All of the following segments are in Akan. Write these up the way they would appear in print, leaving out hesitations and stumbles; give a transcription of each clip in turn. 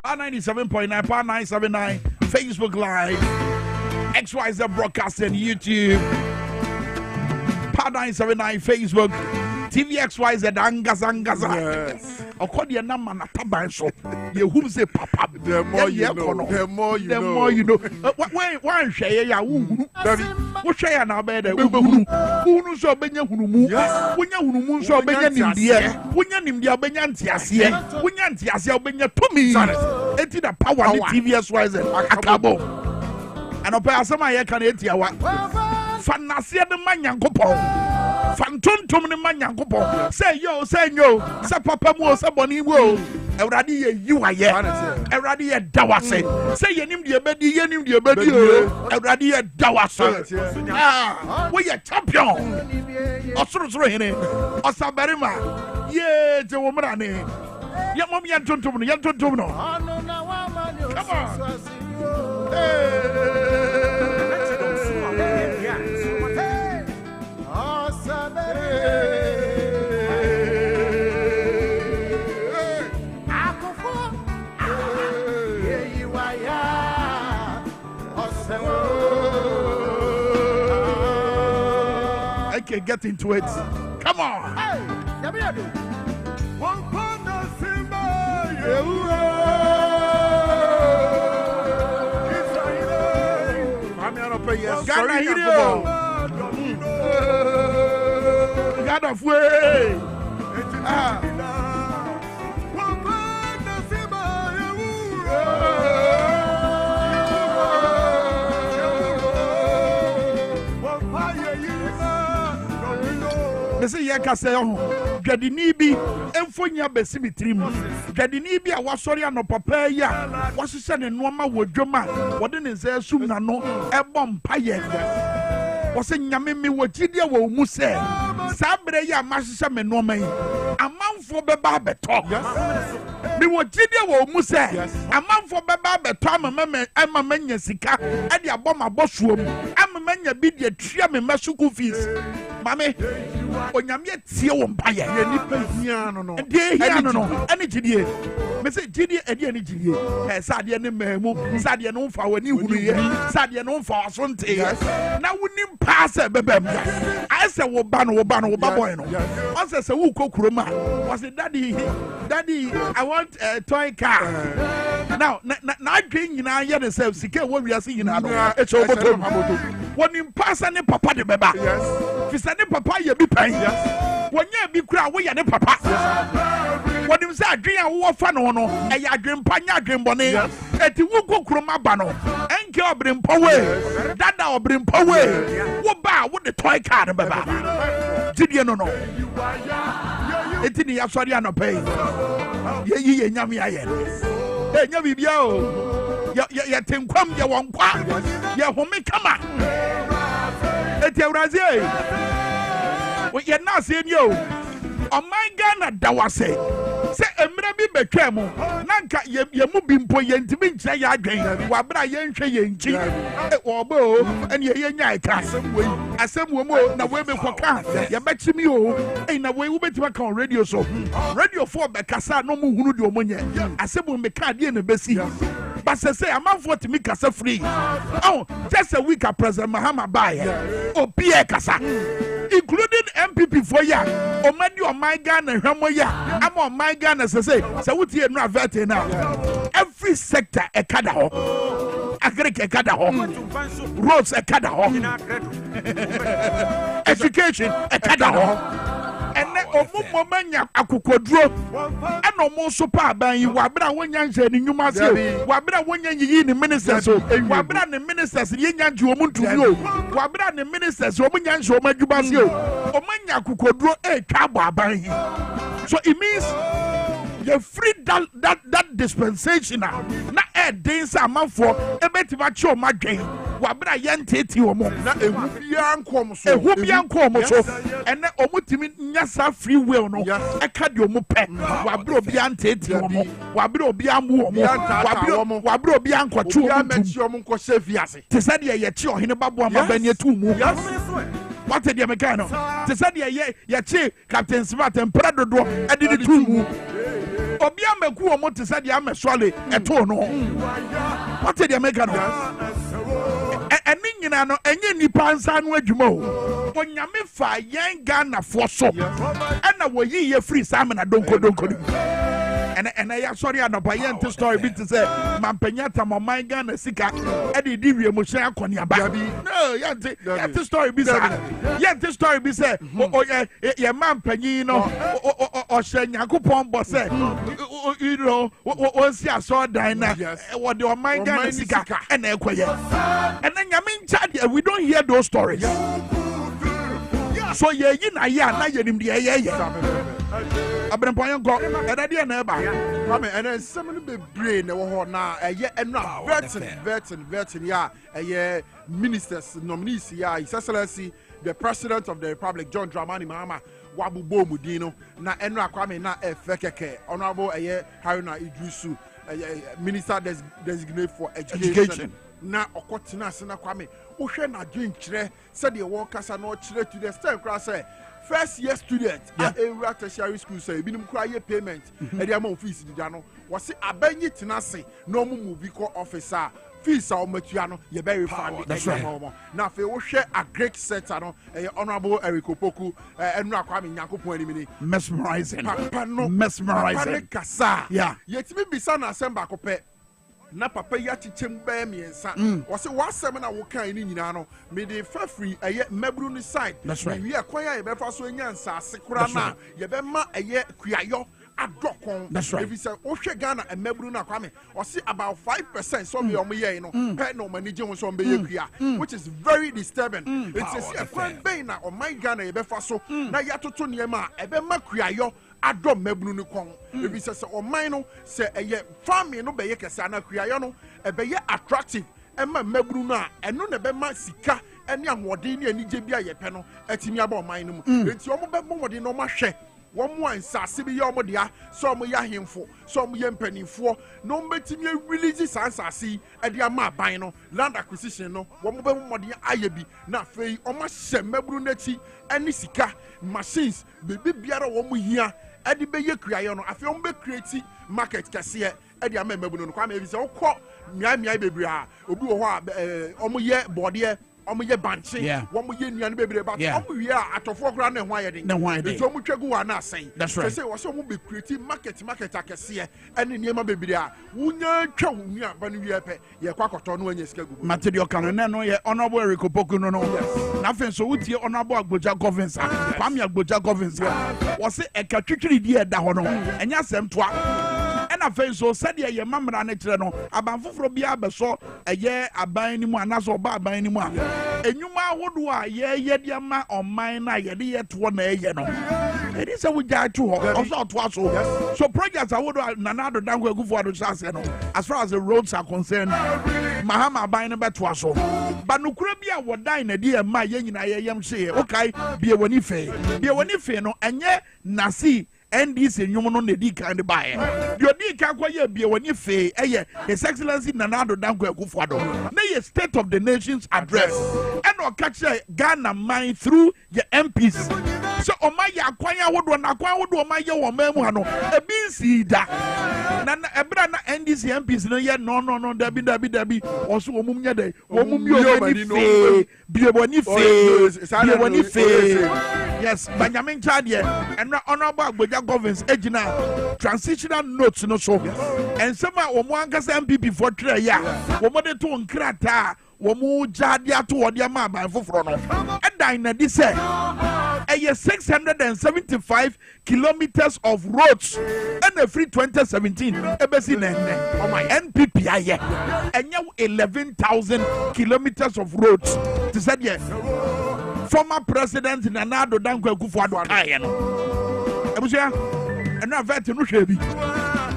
Power 97.9, Power 979, Facebook Live, XYZ Broadcasting, YouTube, Power 979, Facebook, TVXYZ, Angaza. Yes. According to number na taban so you who say papa the more you know the more you know one share ya wo share na be da wo hunu so benya hunumu wonya hunumu so benya nimdie wonya nimdie benya ntiase wonya ntiase benya tomi enti da power ni TVXYZ akabo anopa asema ye kan etiawa fanase de manyankopon fantontom ne manyankopon say yo say no say papa mu say boni wo ewrade ye yiwaye ewrade ye dawase say yenim de bedi ewrade ye dawase we ye champion osoro hene osaberima ye je wo mra ne ye mom ye tontom no come on I can get into it. Come on. Ghana hero. God of way. Say yakase ho dwadini bi emfonya besimitrim dwadini bi a wasori anopapa ya wasese ne noama wodwoma wode ne nsa asum na no ebom paye wose nyame me wogide wo mu se sabre ya masese me noama yi amanfo beba beto me wogide wo mu se amanfo beba beto amama nya sika e de abom abosuom amama nya bi de tua me masuku fees mame onyame tie wo mpaye ye nipa hia no no ene gidie me say gidie ede ene gidie sade ne mamu sade no mfa wani hunu ye sade no mfa wasonte na woni mpa se bebem I say wo ba boy no on say wo kokuroma was daddy I want a toy car now na adwen nyina ye ne say sika wo wiase nyina no e che obotom woni mpa se ne papa de beba fisa ne papa ye bi pan wonya bi kura wo ye ne papa wonim say adwen a wo fa no no e ya adwen pa nya adwen bone eti wo kokuroma ba no enke obrimpa we dada obrimpa we wo ba wo de toy car beba tidie no eti ni asori anopai ye nyame aye nya bibia o ya tenkwam ya wonkwa ya home kama eti awrazie wo ye na se ni o oman Ghana dawase se emre bi betwa mu na nka ye mu bimpo ye ntimi nkyira ya adwen wa bra ye nhwe ye nchi obo ene ye nya ika asem wo mu na we be koka ye betimi o na we wo betima kan radio so radio 4 be kasa no mu hunu de omonye asem me ka de na besi but say amanfo timi kasa free oh just a week a president Mahama bae obi e kasa including MPP for ya omadi o my Ghana hwamo ya ama o my Ghana say wutie no avete na every sector e kada ho agric e kada ho roads e kada ho education e kada ho ene omumo manya akokoduro eno mo so pa ban yi wabra wonya nche ni nyuma se wabra wonya yi ni ministers o wabra ni ministers ye nya nje o muntumi o wabra ni ministers o munya nche o madwuba se o manya akokoduro e twa abo aban yi so it means you free that dispensation na dance amanfo ebetima che o madwen wabra yenteti o mo na ehu bia nkom so ene omutimi nyasa free will no eka de o mo pe wabra obi anteti o mo wabra obi amu o mo wabra obi ankochu o mo nko cheviase te say de ye che ohene babo amabani atu mu what the mekano te say de ye che Captain Smart emperor dodo edi de tu mu obi ameku omo te said ya mesole eto no what did you make no eni nyina no enye nipa nsa no adwuma o onyame fa yen Ghana fo so na wo yi ye free samina donko and I sorry anopa yente story bit to say mampanyata mo man Ghana sika e di wie mo hye akoniaba no yente story bi say yente story bi say ye mampanyi no o hye Nyankopon bo say you know o si aso dan na wo de o man Ghana sika e na ekoye and nyame ncha we don't hear those stories so ye yi na ya na ye nim de ye Abrampoyan go edade na eba Kwame and some be brain na wo ho na eno vetting ya ministers nominees ya His Excellency the President of the Republic John Dramani Mahama wabubo mudino na eno Kwame na efekeke honorable Haruna Idrisu minister designate for education na okotina se na Kwame wo hwe na dwenkyere se de wo kasa na o kyere to the stand kra say first year student at a tertiary school say binim kura ye payment e dey am fees dida no wo se abanyi tenase no mu movie co officer fees a o matua no ye be refund na fe wo hwe a great center no honorable Eric Opoku enu Kwame Nyankopon animi mesmerizing mesmerizing kasa yetimi bisa na assemble akopɛ na papa ya chichem be miensa wo se wasem na wo kan ni nyina no me de fa free mabru ni side we akwan ya be fa so nyansa asekura na ye be ma kuayo adokon if you say o hwe Ghana mabru na Kwame o se about 5% so me o mo ye no pe no manage ho so be ye kua which is very disturbing it is a kwan be na o man Ghana ye be fa so na ya toto ne ma e be ma kuayo adom mabru ni kon ebi se o man no se farming no be ye kese na kuayo no e be ye attractive e ma mabru na eno ne be ma sika ene ahode ne anije bia ye pe no atimi aba o man no mu enti o mo be mmode no ma hwe one more insase bi ye omo dia so omo ya hemfo so omo ye mpanifo no mbetimi release sansase e dia ma ban no land acquisition no omo be mmode aye bi na fei omo hye mabru nachi eni sika machines bebi biara omo hia e di be ye kuaye no afi omo be create market kase e dia ma mabru no Kwame bi se okọ mia bebre a obi wo ho a omo ye bode omo ye banche womo ye nuane bebre ba omo wi a atofo kra na ho ayede so omo twegu wa na asen say wo so omo be create market akese ene niema bebre a wunya twa wunua ba no wi epe ye kwakoto no anya sika gugu material kan no ye honorable Eric Opoku no na fe so wutie honorable Agboja governance Kwame Agboja governance wo se eka twitwiri di e da ho no enya asem toa ena fe so said ye mamra na kire no aban foforo bia beso eye aban ni mu anaso ba aban ni mu a enyuma ahodo a ye de ma oman na ye de yeto na eye no it is a we ja to also to so projects ahodo na na do dango agufo ado chase no as far as the roads are concerned Mahama aban no beto so ba nokura bia wodan na de ma ye nyina ye yem hye okay bia woni fe no enye nasi NDC nyumo no ne di kan de bae de odi kan kwa ye bia woni fe His Excellency Nanado Danko Akufo-Addo na ye state of the nation's address and o catch Ghana mind through your MPs so o ma ya kwan awodo na kwan awodo o ma ye wo ma mu ha no ebi nsi da na ebra na NDC MPs no ye no dabi o so omum nya dai omum yo bia woni fe yes Benjamin Chadie and honorable Agboja governance ejina transitional notes no so and some omo ankasa MPP for three ya omo de to nkrata omo jade ato ode ama ban foforo no edan na di say 675 kilometers of roads and a free 2017 ebesi na oh my NPP aye enya 11,000 kilometers of roads to said yes former president Nanado Danko Akufo-Addo aye no ebusia ena vet no hwe bi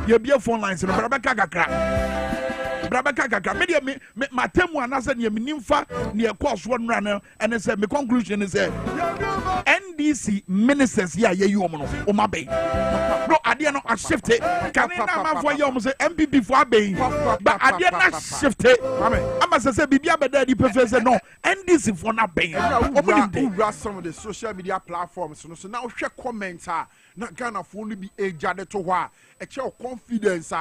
ye bia phone lines no brabaka kakra me matemu anase ne menimfa ne ekọ so no ene say me conclusion is say NDC ministers here ye you no o ma be no ade no a shift it kan na man for you say MPP for abe but ade na shift it ama say bibia be da di prefer say no NDC for na be o some of the social media platforms so now share comments na Ghana for no be ejade to ho a e confidence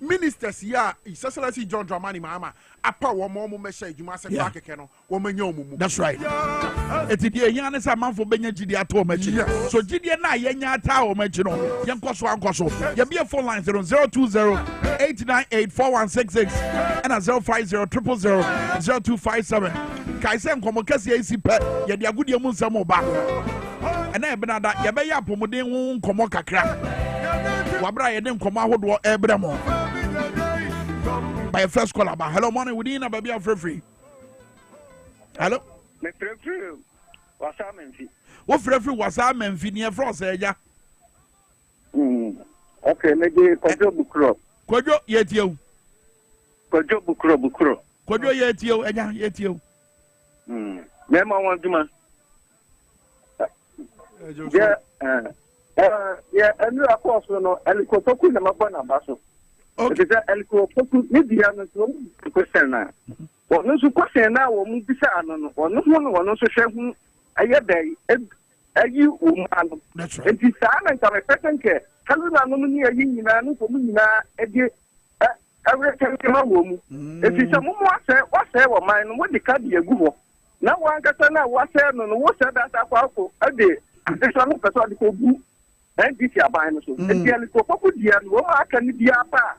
ministers here His Excellency John Dramani Mahama apa wo mo message adwuma se kwa keke no wo manya omumu. That's right. Etidie yan say man for benya gidi ato o machi so gidi na yenya ata o machi no yenkoso ye be phone line 020-898-4166 and 050-000-0257 kai say nkomo kase esi pe ye de agudie mu nsam oba ena e benada ye be ya pomuden hu nkomo kakra wabra ye de nkomo ahodo ebre mo by first call about hello morning within a baby of free. Hello? Me free was a menfi. What free was a menfi near Frost, yeah? Okay, maybe Kojo Bukro. Kojo yet you. Kojo Bukro. Kojo yet you, and yet you. Mema want to man. Yeah, and you are course, no, and Kotoku and Mabana Basso. Okay, Elko, maybe I'm not question now. What no question now, or Mubisa, or no one also share whom I had you, that's right. And this time I have a second care. Kaluna nominee a union for me now, every time came a woman. If it's a woman, what's ever mine, what the card you go. Now one got to know what's there, no, what's that a day. There's one person to go. And this year, by so. And the Elko, dear, what can be a pa?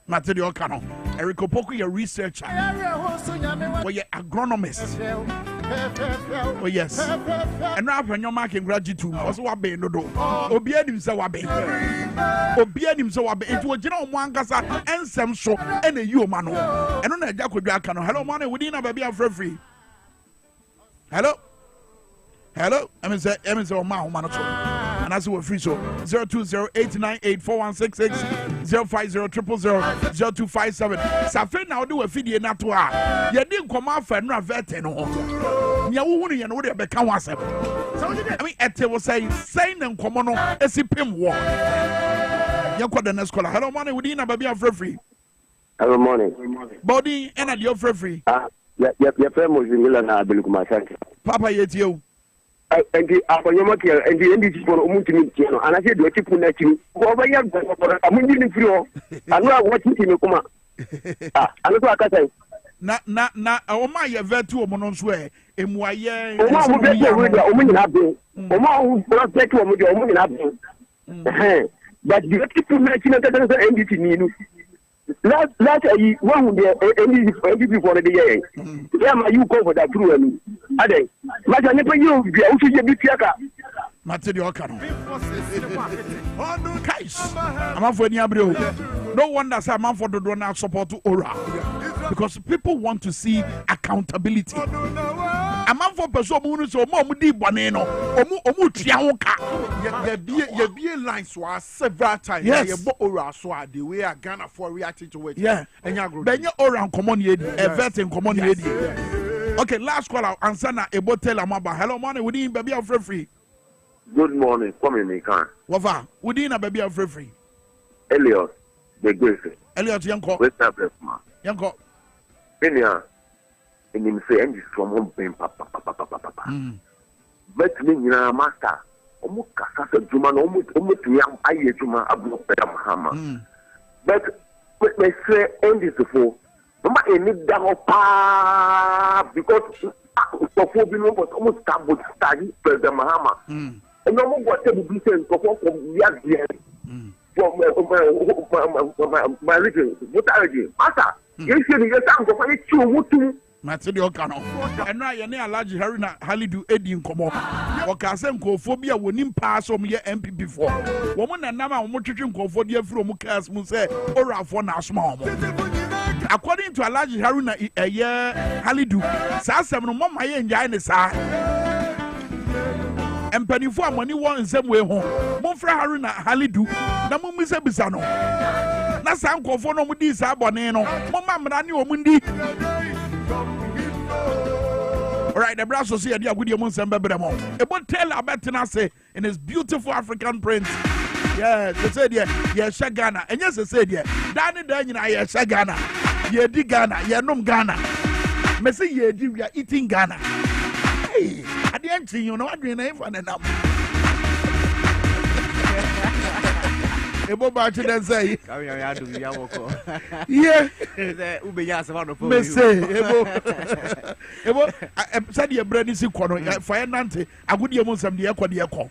Material canon. Eric Opoku, your researcher. Oh, yeah, agronomist. Oh, yes. And now, when you're marking gratitude, also what be no do. Obied himself, what be. Obied himself, what be. It was general Mangasa and some show and a you man. And on a jack with your canon. Hello, money within a baby of free. Hello? Hello? I'm saying, man. And as we're free, so 020-898-4166, 050-000-0257. Safin now do a video not to her. You didn't come out for no vetting. You wouldn't know they become one. I mean, at was saying and come on, a sipim war. You got the next caller. Hello, morning, within a baby of free. Hello, morning. Body and at your free. Your friend was in Milan, I believe my son. Papa, yet you. And the Apayamaki and the NDC for Umutimino, and I said, what you put at you, over young, I'm in the floor. I'm not watching in Kuma. I look like I say, not, oh my, you're very too monoswear. And why, yeah, Oma who bet with the woman happening. Oma who brought back to a woman happening. But the people mentioned that NDC. Last year, one of the NDC for the year. Where you go for that through and Ade. But I never you be also a bit yaka. Material canon. Kais. I'm for Niabro. No wonder I'm for the donor support to Ora. Because people want to see accountability. I'm for person who so more deep banano or trianka. Your beer lines were several times. Yes, you bought Ora so the way I Ghana for reacting to it. Yeah, and you're then you're around common yedi, a vet in common yedi. Okay, last call out. Answer na a bottle amaba. Hello, morning. Within baby of free. Good morning, Kwame Minkah. Wava, within a baby of free. Elliot, the Griffin. Elliot, young cop. What's up, man? Young cop. Enya, and him say, and he's from home, papa. But me, master, almost Casa Juma, almost young, I hear Juma, Abu Pedamahama. But they say, and this before, Mama, I need that because for 4 billion was almost taboo study, Pedamahama. And no more what they be saying from my region, what are you, Master? You should be to find you. Material canon. And now you're near large Harina Halidu Eddie Como. Or Kasenko phobia will impass on your MP before. Woman and Nama Mutrition for dear from Mukas Muse or for now small. According to a large Harina a year Halidu, Sassam no more my engine side. And penny for money one in some way home. Monfra Harina Halidu, Namumisa Bisano. That's uncle for no Mudis Aboneno, Mamma Rani or Mundi. right, the brass will see a dear good human Sembebemo. About tell about Tenase in his beautiful African print. Yes, they said, yeah, Shagana. And yes, they said, yeah, Danny Daniel, yeah, Shagana. Yeah, di Ghana, yeah, Num Ghana. Messi, yeah, we are eating Ghana. Hey, at the end, you know, I'm doing it for the number. Ebo ba chi den say ya do ya woko yeah ube ya se no me say ebo said ye brand si kono fa nante agudi emu nsam de ekọ de ekọ.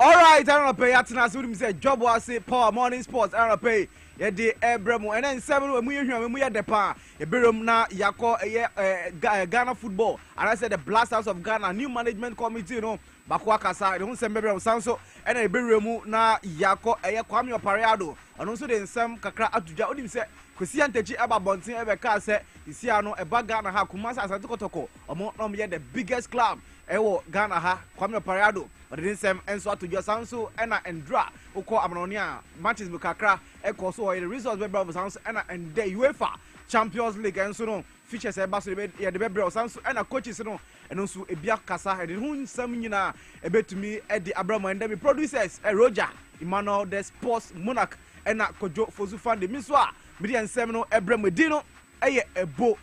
All right, I don't pay atena so we say DwaboAse Power Morning Sports I don't pay ye de ebremu and then 7 we hwan we de pa e berom na yakọ Ghana football and I said the Blasters of Ghana new management committee you know bakwa kasa de hunsem bebrem sanso and e beremu na yakọ Kwame Minkah ono so de nsem kakra atuja odim se kwesi antachi aba bonten e be ka se isia no e ba Ghana ha kumasa asante kotoko omo no ye the biggest club ewo Ghana ha Kwame Minkah but then nsem enso atuja sanso ena endra ukọ amanonia matches kakra e ko so the results bebrem sanso ena and the UEFA Champions League enso no features e ba so ye de bebrem sanso ena coaches no eno so ebia kasa de hu nsem nyina ebetumi e di Abraham and the producers Roger Emmanuel the sports monarch ena kojo fozu fan de miswa midi nsem no Abraham dino eye ebo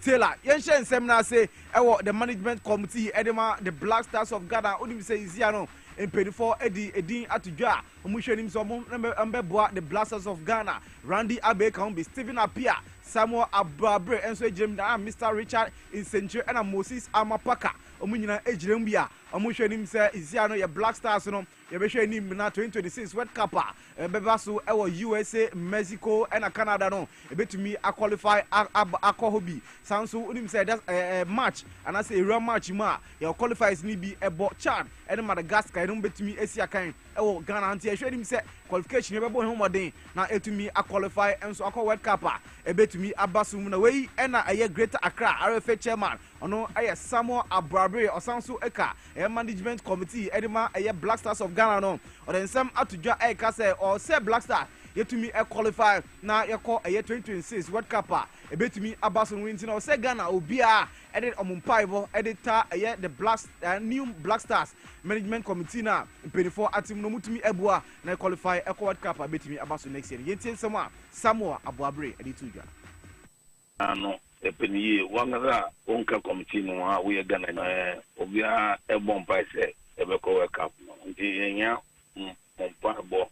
Taylor yenshe nsem na say ewo the management committee edema the Black Stars of Ghana odim say izia no empedifo edin atudwa omuhwenim so mbeboa the Blasters of Ghana Randy Abe can be Stephen Apia Samuel Abrabre enso ejirem na Mr. Richard Insenche and Moses Amapaka omunyina ejirem bia omuhwenim say izia no ye Black Stars no ye be hwenim na 2026 World Cup beba so ewo USA Mexico and Canada no ebetumi qualify akohobi sanso unim say that match and I say a real match ma ye qualifies ni bi ebo Chad and Madagascar no betumi esia kan ewo Ghana anti e hwenim say qualification bebo homoden na etumi qualify enso akọ World Cup ebetumi abasum na wey na aye Greater Accra RFA chairman ono aye Samuel Abrabre osanso eka management committee edema aye Black Stars of Ghana no or then some atudwa eka say or say Black Star yetumi qualify na yekọ aye 2026 World Cup ebetumi abasum win na say Ghana obia edit omumpaibo editor aye the new Black Stars management committee na 24 atim no mutumi ebua na qualify World Cup ebetumi abasum next year yentie nsema Samuel Abrabre editudwa ano epeniye wangara onka committee no ha we Ghana na obia ebon paise ebeko World Cup no nti yenya mpabo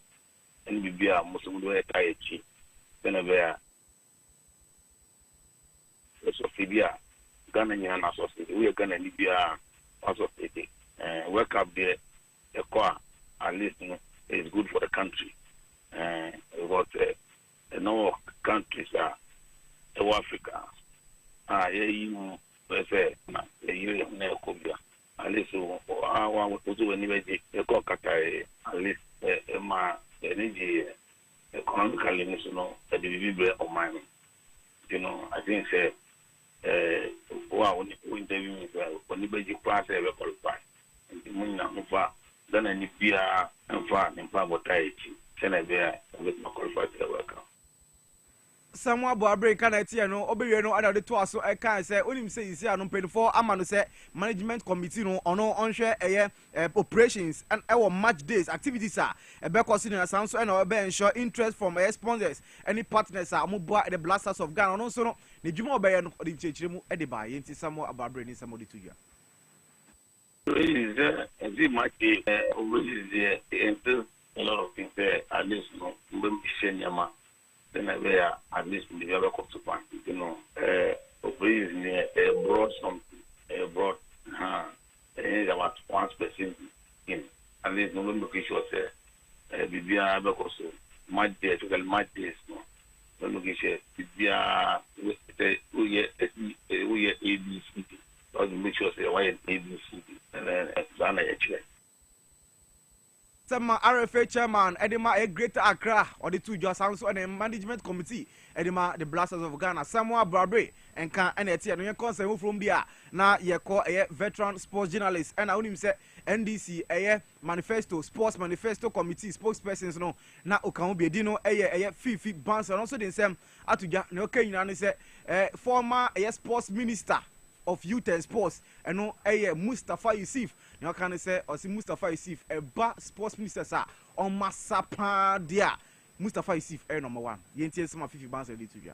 en bibia musumudo etayechi benebea so fibia Ghana nya na so se we Ghana ni bia also pete World Cup there at least you know, is good for the country because no countries are Africa you say na you na kobia at least our also anyway the kata at least ma energy economically you know the bible of mine you know I think say wow when interview me when the class ever qualify the money na mfa Ghana ni bia mfa botaiti tena bia with my qualified worker Samuel Abrabre kan etie no obewe no ada de to aso e kan say onim say isi anu mpedifo ama no say management committee no ono onhwe eye operations and our match days activities are e be cause na sanso and we be ensure interest from sponsors any partners are moboa the Blasters of Ghana no so no ne dwuma obeye no de chechire mu e de ba yenti Samuel Abrabre ni Samuel de tuja is there match always there a lot of things there at least no mbishenya then I wear at least the other cops to find, you know, brought something, brought, about one person in, at least no one location say, Bibia, because my day, total my days, no location, Bibia, we ABC, or make sure say, why ABC, and then Zana actually. Some RFA chairman edema a Greater Accra or the two just also and the management committee edema the Blasters of Ghana Samuel Abrabre and can and no concern from there na ye call a veteran sports journalist and I only say NDC a manifesto sports manifesto committee spokespersons no na okan be dino a fifi bans and also the same atuja no okay you say former sports minister of youth and sports ɛno ɛyɛ Mustafa Yusuf na ɔka ne sɛ ɔsi Mustafa Yusuf ɛba sports minister sa ɔmasa paa deɛ Mustafa Yusuf ɛyɛ number 1 yɛntie nsɛm a Fifi Bansa de to dwa.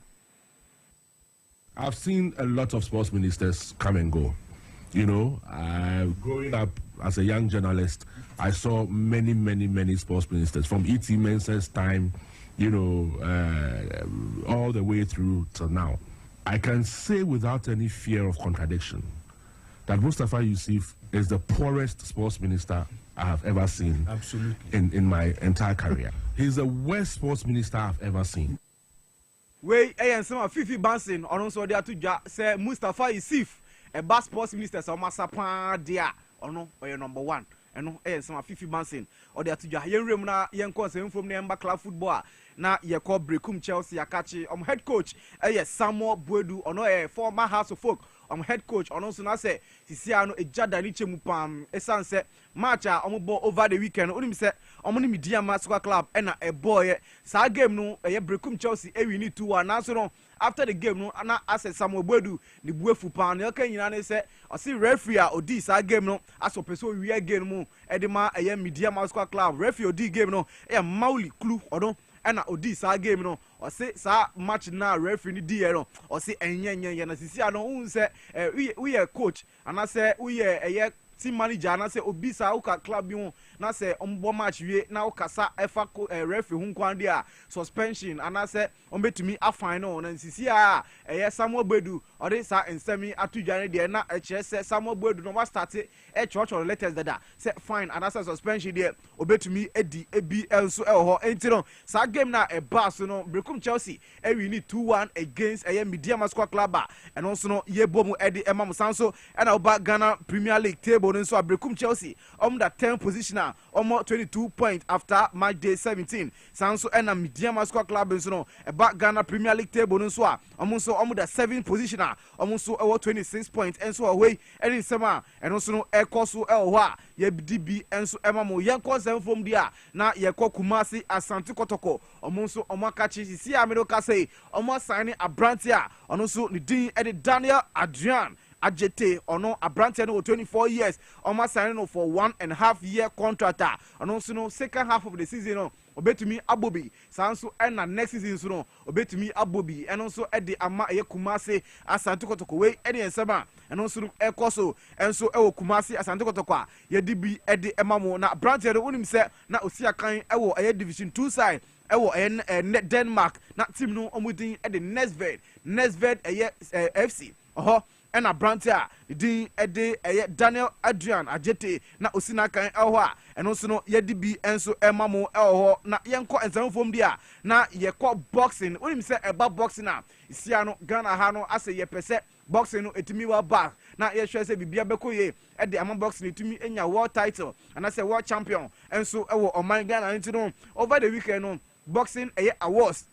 I've seen a lot of sports ministers come and go. You know, growing up as a young journalist, I saw many sports ministers from E.T. Mensah's time, you know, all the way through to now. I can say without any fear of contradiction that Mustafa Yusuf is the poorest sports minister I have ever seen. Absolutely. In my entire career. He's the worst sports minister I've ever seen. Wey nsɛm Fifi Bansin ɔno nso ɔde ato dwa sɛ Mustafa Yusuf ɛba sports minister sɛ ɔmasa paa deɛ ɔno ɔyɛ number 1 ɛno nsɛm Fifi Bansin ɔde ato dwa yɛnwura mu na yɛnkɔ nsɛm from na yɛmba club football a na yɛkɔ brekum Chelsea akachi head coach Samuel Buedu ɔno former House of Folk head coach ɔno nso na sɛ sisia no egya da ni chemu pam esan sɛ match a bɔ over the weekend onim sɛ ne media soccer club ɛna ɛbɔɔyɛ saa game no brekum Chelsea win 2-1 nanso no after the game no na asɛ Samuel Buedu ne buefu pam ne ɔka nyina ne sɛ ɔsi referee a odi saa game no aso peso wi game mu ɛde ma media soccer club referee odi game no Mauli Klu ɔno ɛna odi saa game no ɔse saa match na referee ni di no ɔse enyenyen na sisi ano hu sɛ we coach anase we team manager anase obi saa uka club bi ho na sɛ ɔmbɔ match wie na ukasa ɛfa referee hu kwande a suspension anase ɔmbetumi afine no na sisi a Samuel Buedu ɔde saa nsɛmi atudwa ne de na ɛkyerɛ sɛ Samuel Buedu no wa start ɛkyerɛkyerɛ letters dada sɛ fine anase suspension de obetumi edi ebi enso ɛwɔ hɔ enti no saa game na ɛba so no brekum Chelsea win 2-1 against media soccer club a ɛno nso no yebo mu ɛde ɛma mu sanso ɛna oba Ghana Premier League table no nso brekum Chelsea the 10th position a 22 points after match day 17 sanso ɛna media soccer club nso no ɛba Ghana Premier League table no nso a nso the 7th position a nso 26 points enso away ɛne nsɛm a ɛno nso no ɛkɔ so ɛwɔ hɔ a yɛdi bi enso ɛma mu yɛnkɔ nsɛm from dia na yɛkɔ Kumasi Asante Kotoko nso akachi sisi a medo ka say assign abrante a ɔno nso ne din ɛde Daniel Adrian Ajete ɔno abrante no 24 years assign no for 1.5 year contract a ɔno nso no second half of the season no obetumi abobi sanso ɛna next season so no obetumi abobi ɛno nso ɛde ama Kumasi Asante Kotoko we ɛde nsɛm a ɛno nso no ɛkɔ so ɛnso ɛwɔ Kumasi Asante Kotoko a yɛde bi ɛde ɛma mo na abrante no wonim sɛ na osi akan ɛwɔ division 2 side ɛwɔ Denmark na team no ɔmudin ɛde Nesved FC ɛna abrante a din ɛde Daniel Adrian Ajete na osina kan ɛwɔ a ɛno nso no yɛde bi ɛnso ɛma mo ɛwɔ hɔ na yɛnkɔ nsɛmfom di a na yɛkɔ boxing wonim sɛ ɛba boxing a isia no Ghana ha no asɛ yɛpɛ sɛ boxing no etumi wa back na yɛhwɛ sɛ bibia bɛkɔ ye ɛde ama boxing etumi enya world title anasɛ world champion ɛnso ɛwɔ ɔman Ghana nti no over the weekend no boxing awards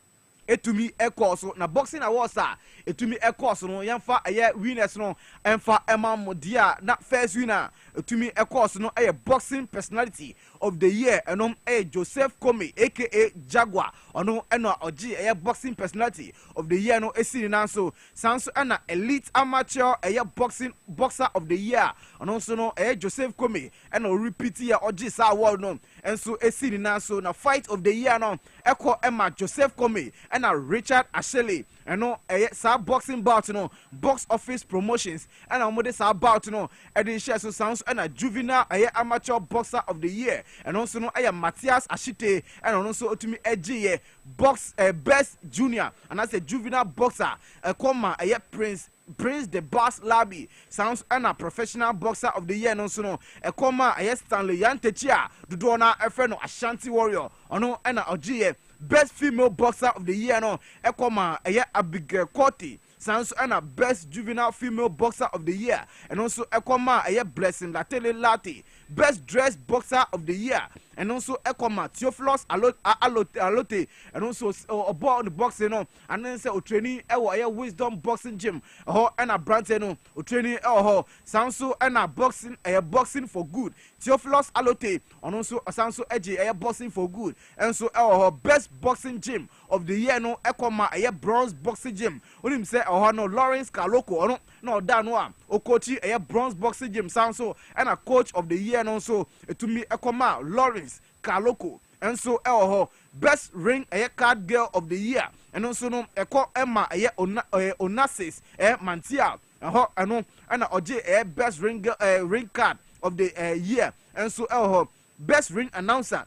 etumi ɛkɔ na boxing awards a etumi ɛkɔ so no yɛmfa winners no ɛmfa ɛma modia na first winner etumi ɛkɔ so no boxing personality of the year ɛnom Joseph Kome aka Jaguar ɔno ɛna ɔgye boxing personality of the year no esi na so sanso ɛna elite amateur boxer of the year ɔno nso no Joseph Kome ɛna repeat ya ɔgye sa award no ɛnso esi na so na fight of the year no ɛkɔ ɛma Joseph Kome ɛna Richard Ashele ɛno sa boxing bout no box office promotions ɛna ɔmo de sa bout no ɛde share so sounds ɛna juvenile amateur boxer of the year ɛno nso no Matthias Ashite ɛna ɔno nso otumi ɛgye box best junior anase juvenile boxer ɛkɔma Prince the Boss Labi sounds a professional boxer of the year no so no ɛkɔma Stanley Yantechia dodo na ɛfrɛ no Ashanti Warrior ɔno ɛna ɔgye best female boxer of the year no ɛkɔma Abigail Korti sounds best juvenile female boxer of the year and also ɛkɔma Blessing Latele Lati best dressed boxer of the year and also ɛkɔma Theophilus Alote and also ɔbɔ the boxing no and then say training ɛwɔ Wisdom boxing gym ɛna brante no training ɛwɔ sounds boxing for good Theophilus Alote and also sounds boxing for good and so best boxing gym of the year no ɛkɔma bronze boxing gym onim say no Lawrence Kaloko na oda no a o coach bronze boxing gym sound so and a coach of the year no so etumi ekoma Lawrence Kaloko and so best ring card girl of the year and also no eko Emma Onassis Mantia and oje best ring card of the year and so best ring announcer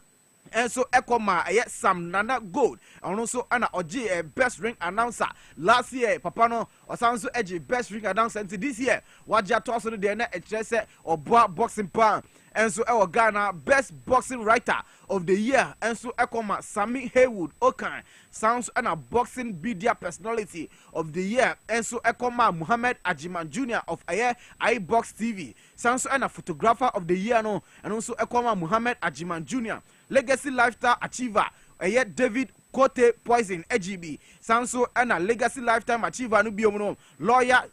and so Ekoma Sam Nana Gold and also Anna Oji best ring announcer last year Papa no or sounds so edgy best ring announcer and this year Waja toss on the net or boxing pan and so our Ghana best boxing writer of the year and so Ekoma Sammy Haywood Okan sounds and a boxing media personality of the year and so Ekoma Muhammad Ajiman Jr. of iBox TV sounds and a photographer of the year no and also Ekoma Muhammad Ajiman Jr. Legacy lifestyle achiever David Kote Poison AGB Sanso and a legacy lifetime achiever no biomo lawyer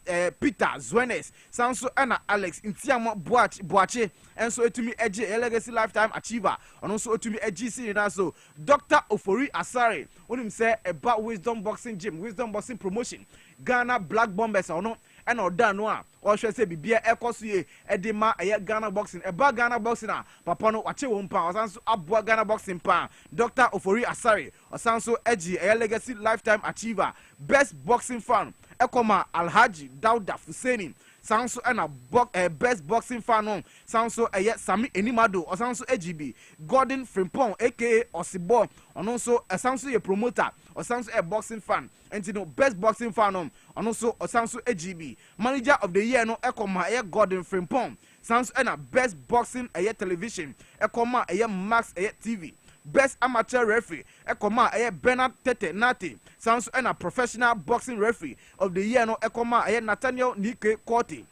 Peter Zwenes Sanso and Alex Intiamo Boache and so to me a legacy lifetime achiever and also to me a GC and so Dr. Ofori Asare when him say about wisdom boxing gym wisdom boxing promotion Ghana Black Bombers or no and oda no a or should say bibia ekoso edema Ghana boxing Ghana boxing papa no wache won pa osanso abua Ghana boxing pa Dr. Ofori Asare osanso eji legacy lifetime achiever best boxing fan ekoma Alhaji Dauda Fuseni Sanso and a best boxing fan on Sanso Sami Enimado or Sanso AGB Gordon Frimpong aka Osibo and also a Sanso a promoter or Sanso a boxing fan and you know best boxing fan on and also a Sanso AGB manager of the year no Ekoma Gordon Frimpong Sanso and a best boxing television Ekoma Max TV best amateur referee Ekoma Bernard Tete Nati sounds and a professional boxing referee of the year no Ekoma Nathaniel Nike Korte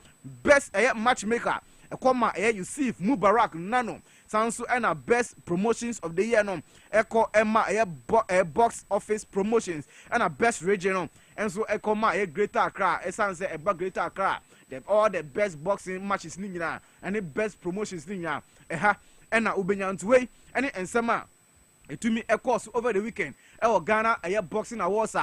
best matchmaker Ekoma Yusuf Mubarak Nano sounds and a best promotions of the year no Eko Emma box office promotions and a best regional and so Ekoma Greater Accra sounds about Greater Accra all the best boxing matches nina and the best promotions nina and a Ubenyantuwe and Ensema to me a course over the weekend. Our Ghana boxing awards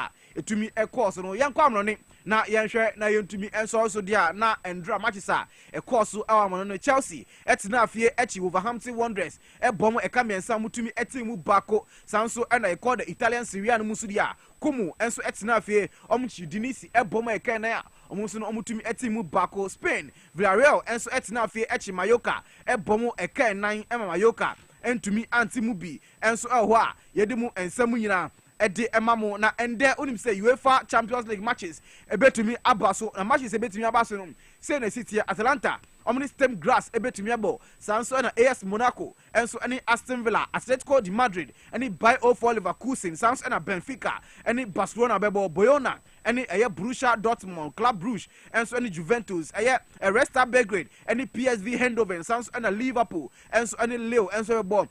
to me a course no young Kwame na yanhwe na yentumi enso also dia na endra matches a course our man no Chelsea etina fie echi Wolverhampton Wanderers bom kamiensa mutumi etimu bako sanso and I call the Italian Serie A no musu dia kumu enso etina fie omchi dinisi bom na ya omuso no omutumi etimu bako Spain Villarreal enso etina fie echi Mallorca bom nan Mallorca entumi antimubi enso a yedimu ensam nyina ede emamo na ende onim say UEFA Champions League matches ebetumi abaso na matches ebetumi abaso no say na City Atalanta omni stem grass ebetumi abo sanso na AS Monaco enso any Aston Villa Atletico de Madrid any Bayer Leverkusen sanso na Benfica any Barcelona bebo Boyona any Borussia Dortmund Club Brugge enso any Juventus Red Star Belgrade any PSV Eindhoven sanso na Liverpool enso any Lille enso bebo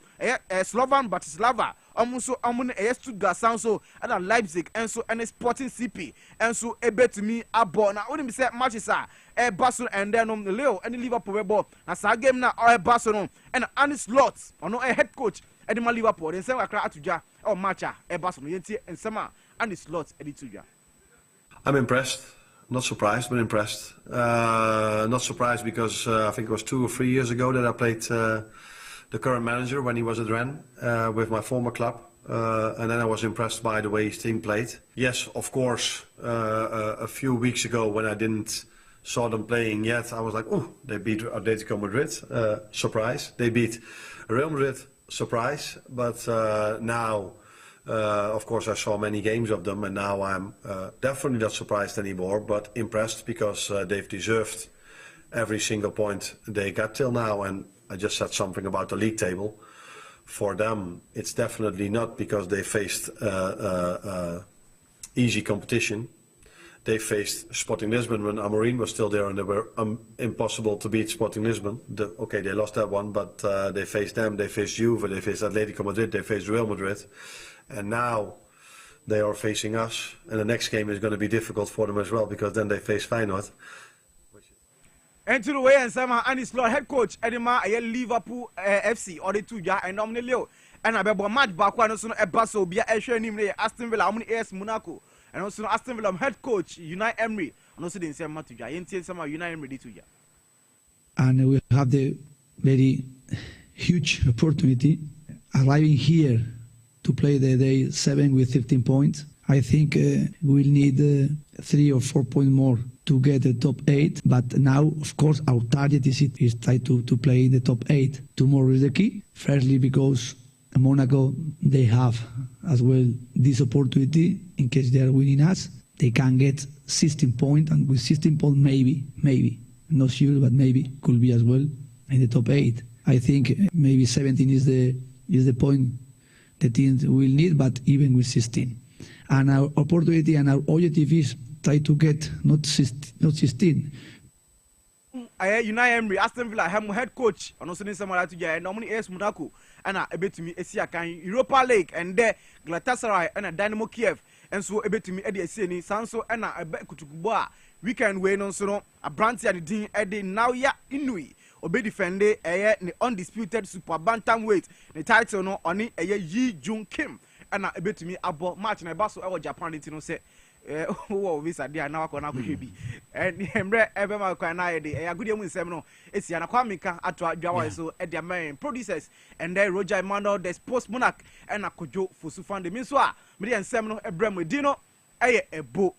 Slovan Bratislava omuso amune Stuttgart sanso and Leipzig enso any Sporting CP enso ebetumi abo na onim say matches Barcelona and then Leo and Liverpool bebo na sa game na Barcelona and Arne Slot ono head coach edema Liverpool den say akra atuja matcha Barcelona yenti ensema Arne Slot edituja. I'm impressed, not surprised, but impressed. Not surprised because I think it was 2 or 3 years ago that I played the current manager when he was at Rennes with my former club. And then I was impressed by the way his team played. Yes, of course, a few weeks ago when I didn't saw them playing yet, I was like, oh, they beat Atletico Madrid, surprise. They beat Real Madrid, surprise. But now, of course, I saw many games of them, and now I'm definitely not surprised anymore, but impressed because they've deserved every single point they got till now. And I just said something about the league table. For them, it's definitely not because they faced easy competition. They faced Sporting Lisbon when Amorim was still there, and they were impossible to beat Sporting Lisbon. Okay, they lost that one, but they faced them, they faced Juve, they faced Atletico Madrid, they faced Real Madrid. And now they are facing us, and the next game is going to be difficult for them as well, because then they face Feyenoord. And to the way and some Arne Slot head coach Edema Liverpool FC or the two ja and nominally Leo and I be match back one also a basso be a share him Aston Villa AS Monaco and also Aston Villa head coach Unai Emery no se den se ma to dwa yentie some United ready to dwa. And we have the very huge opportunity arriving here to play the day 7 with 15 points. I think we'll need 3 or 4 points more to get the top 8. But now, of course, our target is try to play in the top 8. Tomorrow is the key. Firstly, because Monaco, they have as well this opportunity in case they are winning us. They can get 16 points, and with 16 points, maybe, not sure, but maybe could be as well in the top 8. I think maybe 17 is the point the teams will need, but even with 16. And our opportunity and our objective is try to get not 16. Unai Emery, Aston Villa, head coach, and also someone to get normally AS Monaco, and a bit to me, Asia Europa League, and there Galatasaray and a Dynamo Kiev, and so a bit to me, Eddie Seni, Sanso, and a bet Kutukuba. Weekend way on so a branch and the Dean Eddie now ya Inui. Obe defende the undisputed super bantamweight. The title no oni Yi Jun Kim. And a bit to me about match and I basso our Japan into say oh visa dia na wako na kuhwebi. And Emre Ebema Kwana de a good year seminal. It's Yana Kwame Minkah atwa DwaboAse at the American producers and then Roger Emmanuel the sports monarch and a Kojo Fusufande Minswa. Median seminal Ebrem Dino a bo.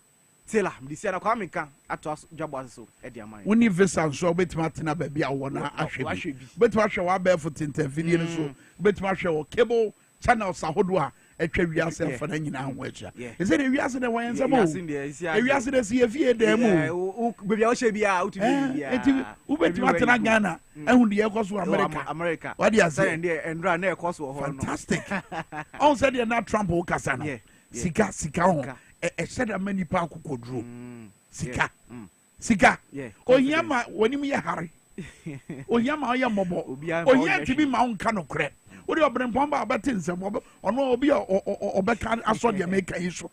Tela, this year Kwame Minkah atwa DwaboAse at the American. When you visit so bet Martina baby I wanna actually. Bet Marshall wa barefoot intervene so bet Marshall cable channel sahodwa etwa wiase fa na nyina anwacha is it wiase na wan nsamo wiase na sie fie dem o baby a she bia o tumi bia eti u beti matena Ghana ehun de ekoso America what dey say endra na ekoso ho no fantastic on said dey na Trump o kasa na sika ho e said many pa kokodro sika oyama wonim ye hare oyama oya mobo oya tibi ma onka no kre odi obrenpon ba nsem ono obi obeka aso de make yiso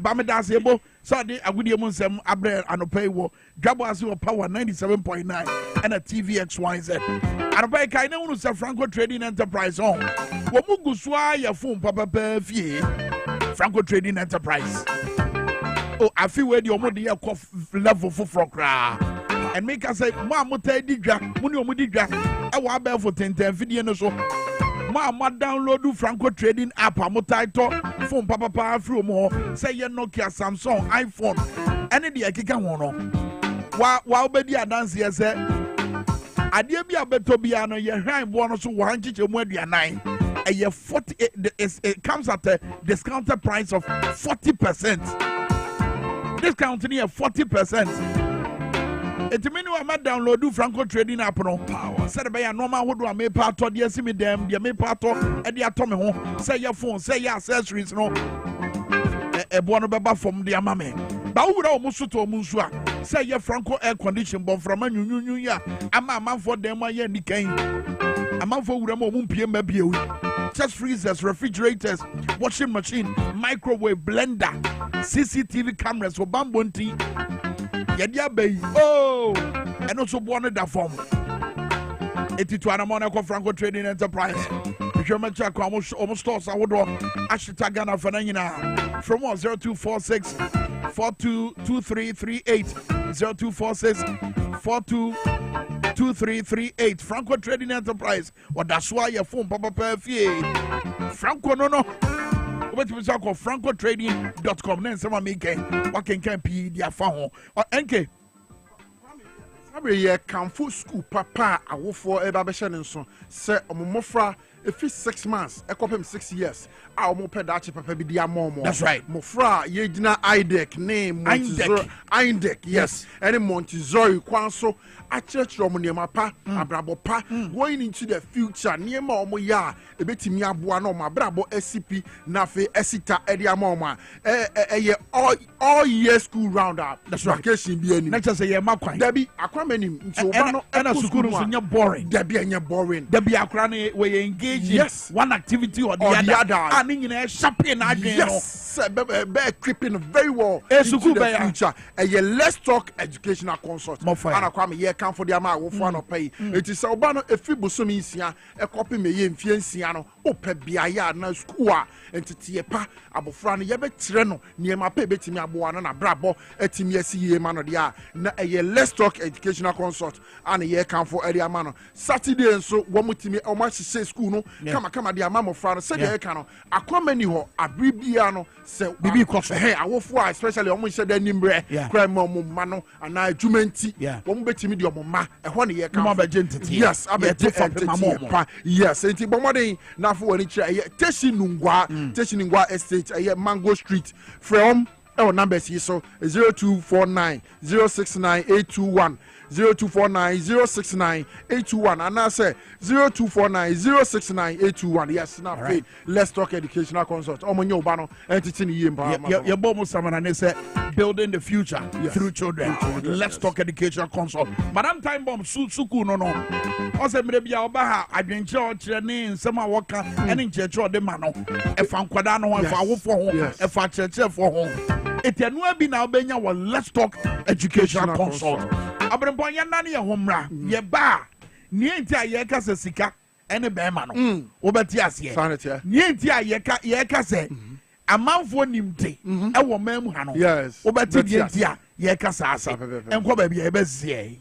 ba me da se bo so de agudie mu nsem abre anopai wo DwaboAse wo power 97.9 and a TVXYZ anopai kai na unu se Franco Trading Enterprise on wo mu gusua ya phone papa fie Franco Trading Enterprise oh afi we de omo de ya level for kra and make us say ma motai di dwa mu ne omo di dwa e wa ba for 10 video no so ma download Franco Trading app title phone papa free mo say ye Nokia Samsung iPhone any de akeka ho no wa obedi adanse ye say ade bia beto bia no ye hwan bo no so wa nchiche mu aduanan eye 40 it comes at a discounted price of 40%. Discount near 40%. It means we might download Franco Trading app no. Said by a normal would do a me part of the simi dem, the me part of the atomy home. Say your phone, say your accessories no. A bono baba from the amame. But would almost to Musua. Say your Franco air condition bomb from a new year. I'm a man for them, my yen decaying. A man for Uramo PM baby. Chest freezers, refrigerators, washing machine, microwave, blender, CCTV cameras for Bambunti. Yadia Bay. Oh, and also wanted that form. 82 Monaco Franco Trading Enterprise. If you're much almost stores, I would Ashita Ghana Fanana from 0246 422338 0246 422338 Franco Trading Enterprise. Or that's why your phone papa fee. Franco no. What we talk of francotrading.com. Then someone make what can be their phone or NK. Ye Kamfu school papa awo for eba be hye nso se omofra efi 6 months ekopem 6 years a omo pedachi papa bi dia momo. That's right. Mofra ye gina IDEC name Montezor IDEC yes any Montezor kwanso a church niema pa abrabo pa going into the future niema omo ya ebetimi aboa no ma brabo SCP na fe esita edia momo ye all year school round up. That's right. Vacation bi ani na say ye makwan da bi akwa manim nti oba no na school so nya boring da bi anya boring da bi akra na we engage engage Yes. in one activity or the Or other. the other. And in a shopping again. Yes, equipping very well School into the bear. future. Let's talk educational consult. More fire. And Kwame here come for the amount of fun pay. It is Obano a fibusomi sia a copy me in Fianciano, Ope Biaya na school and Tiepa Abofran Yabet Treno near my pay betting Abuana Brabo etimiesi man of the year. Na a let's talk educational consult and a year come for area man. Saturday and so one with me or much say school no come dear mamma Fran said the cano. A common ho a bribiano say Bibi Cross. Hey, I will fly especially almost said the nimbre crime mano and I jumenti one bet me the ma a 1 year come of agent. yes I bet yes and Bomade now for any chair Teshinungwa estate a Mango Street from our numbers here so 0249 069 821 0249 069 821 and I say 0249 069 821 yes now right. Let's talk educational consult omonyo bano entity ni yemba your bomo samana say building the future through children. Let's talk educational consult. Madam time bomb suku no o say mre bia oba ha adwenche o kire ne nsema woka ene ncheche o de ma no e fa nkwada no e fa awofo ho e fa cheche fo ho etianu abi na obenya wo let's talk educational consult. Abrempo yanda ne ye homra ye ba nie nti a ye ka se sika ene be ma no obeti ase nie nti a ye ka se amanfo nimte e wo mamu ha no obeti die nti a ye ka sa ase enko ba bia e bezie.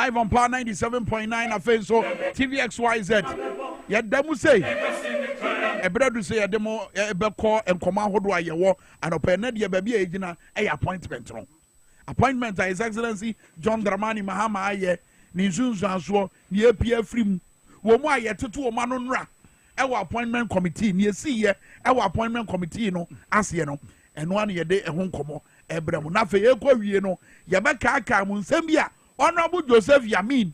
live on Power 97.9 afei so TVXYZ yɛda say ebradu say yɛdemo ebekɔ nkɔmɔ ahodo a yɛwɔ anɔpɛ na deɛ baabi a yɛgyina ɛyɛ appointment no appointment His Excellency John Dramani Mahama ayɛ ne nsunsuansoɔ ne apia firim wɔ mu a yɛtoto wɔ ma no nra ɛwɔ appointment committee ne yɛsi yɛ ɛwɔ appointment committee no aseɛ no ɛno ano yɛde ɛho nkɔmɔ ɛbrɛ mu na afei yɛkɔ wie no yɛbɛkaaka mu nsɛm bi a Honorable Joseph Yamin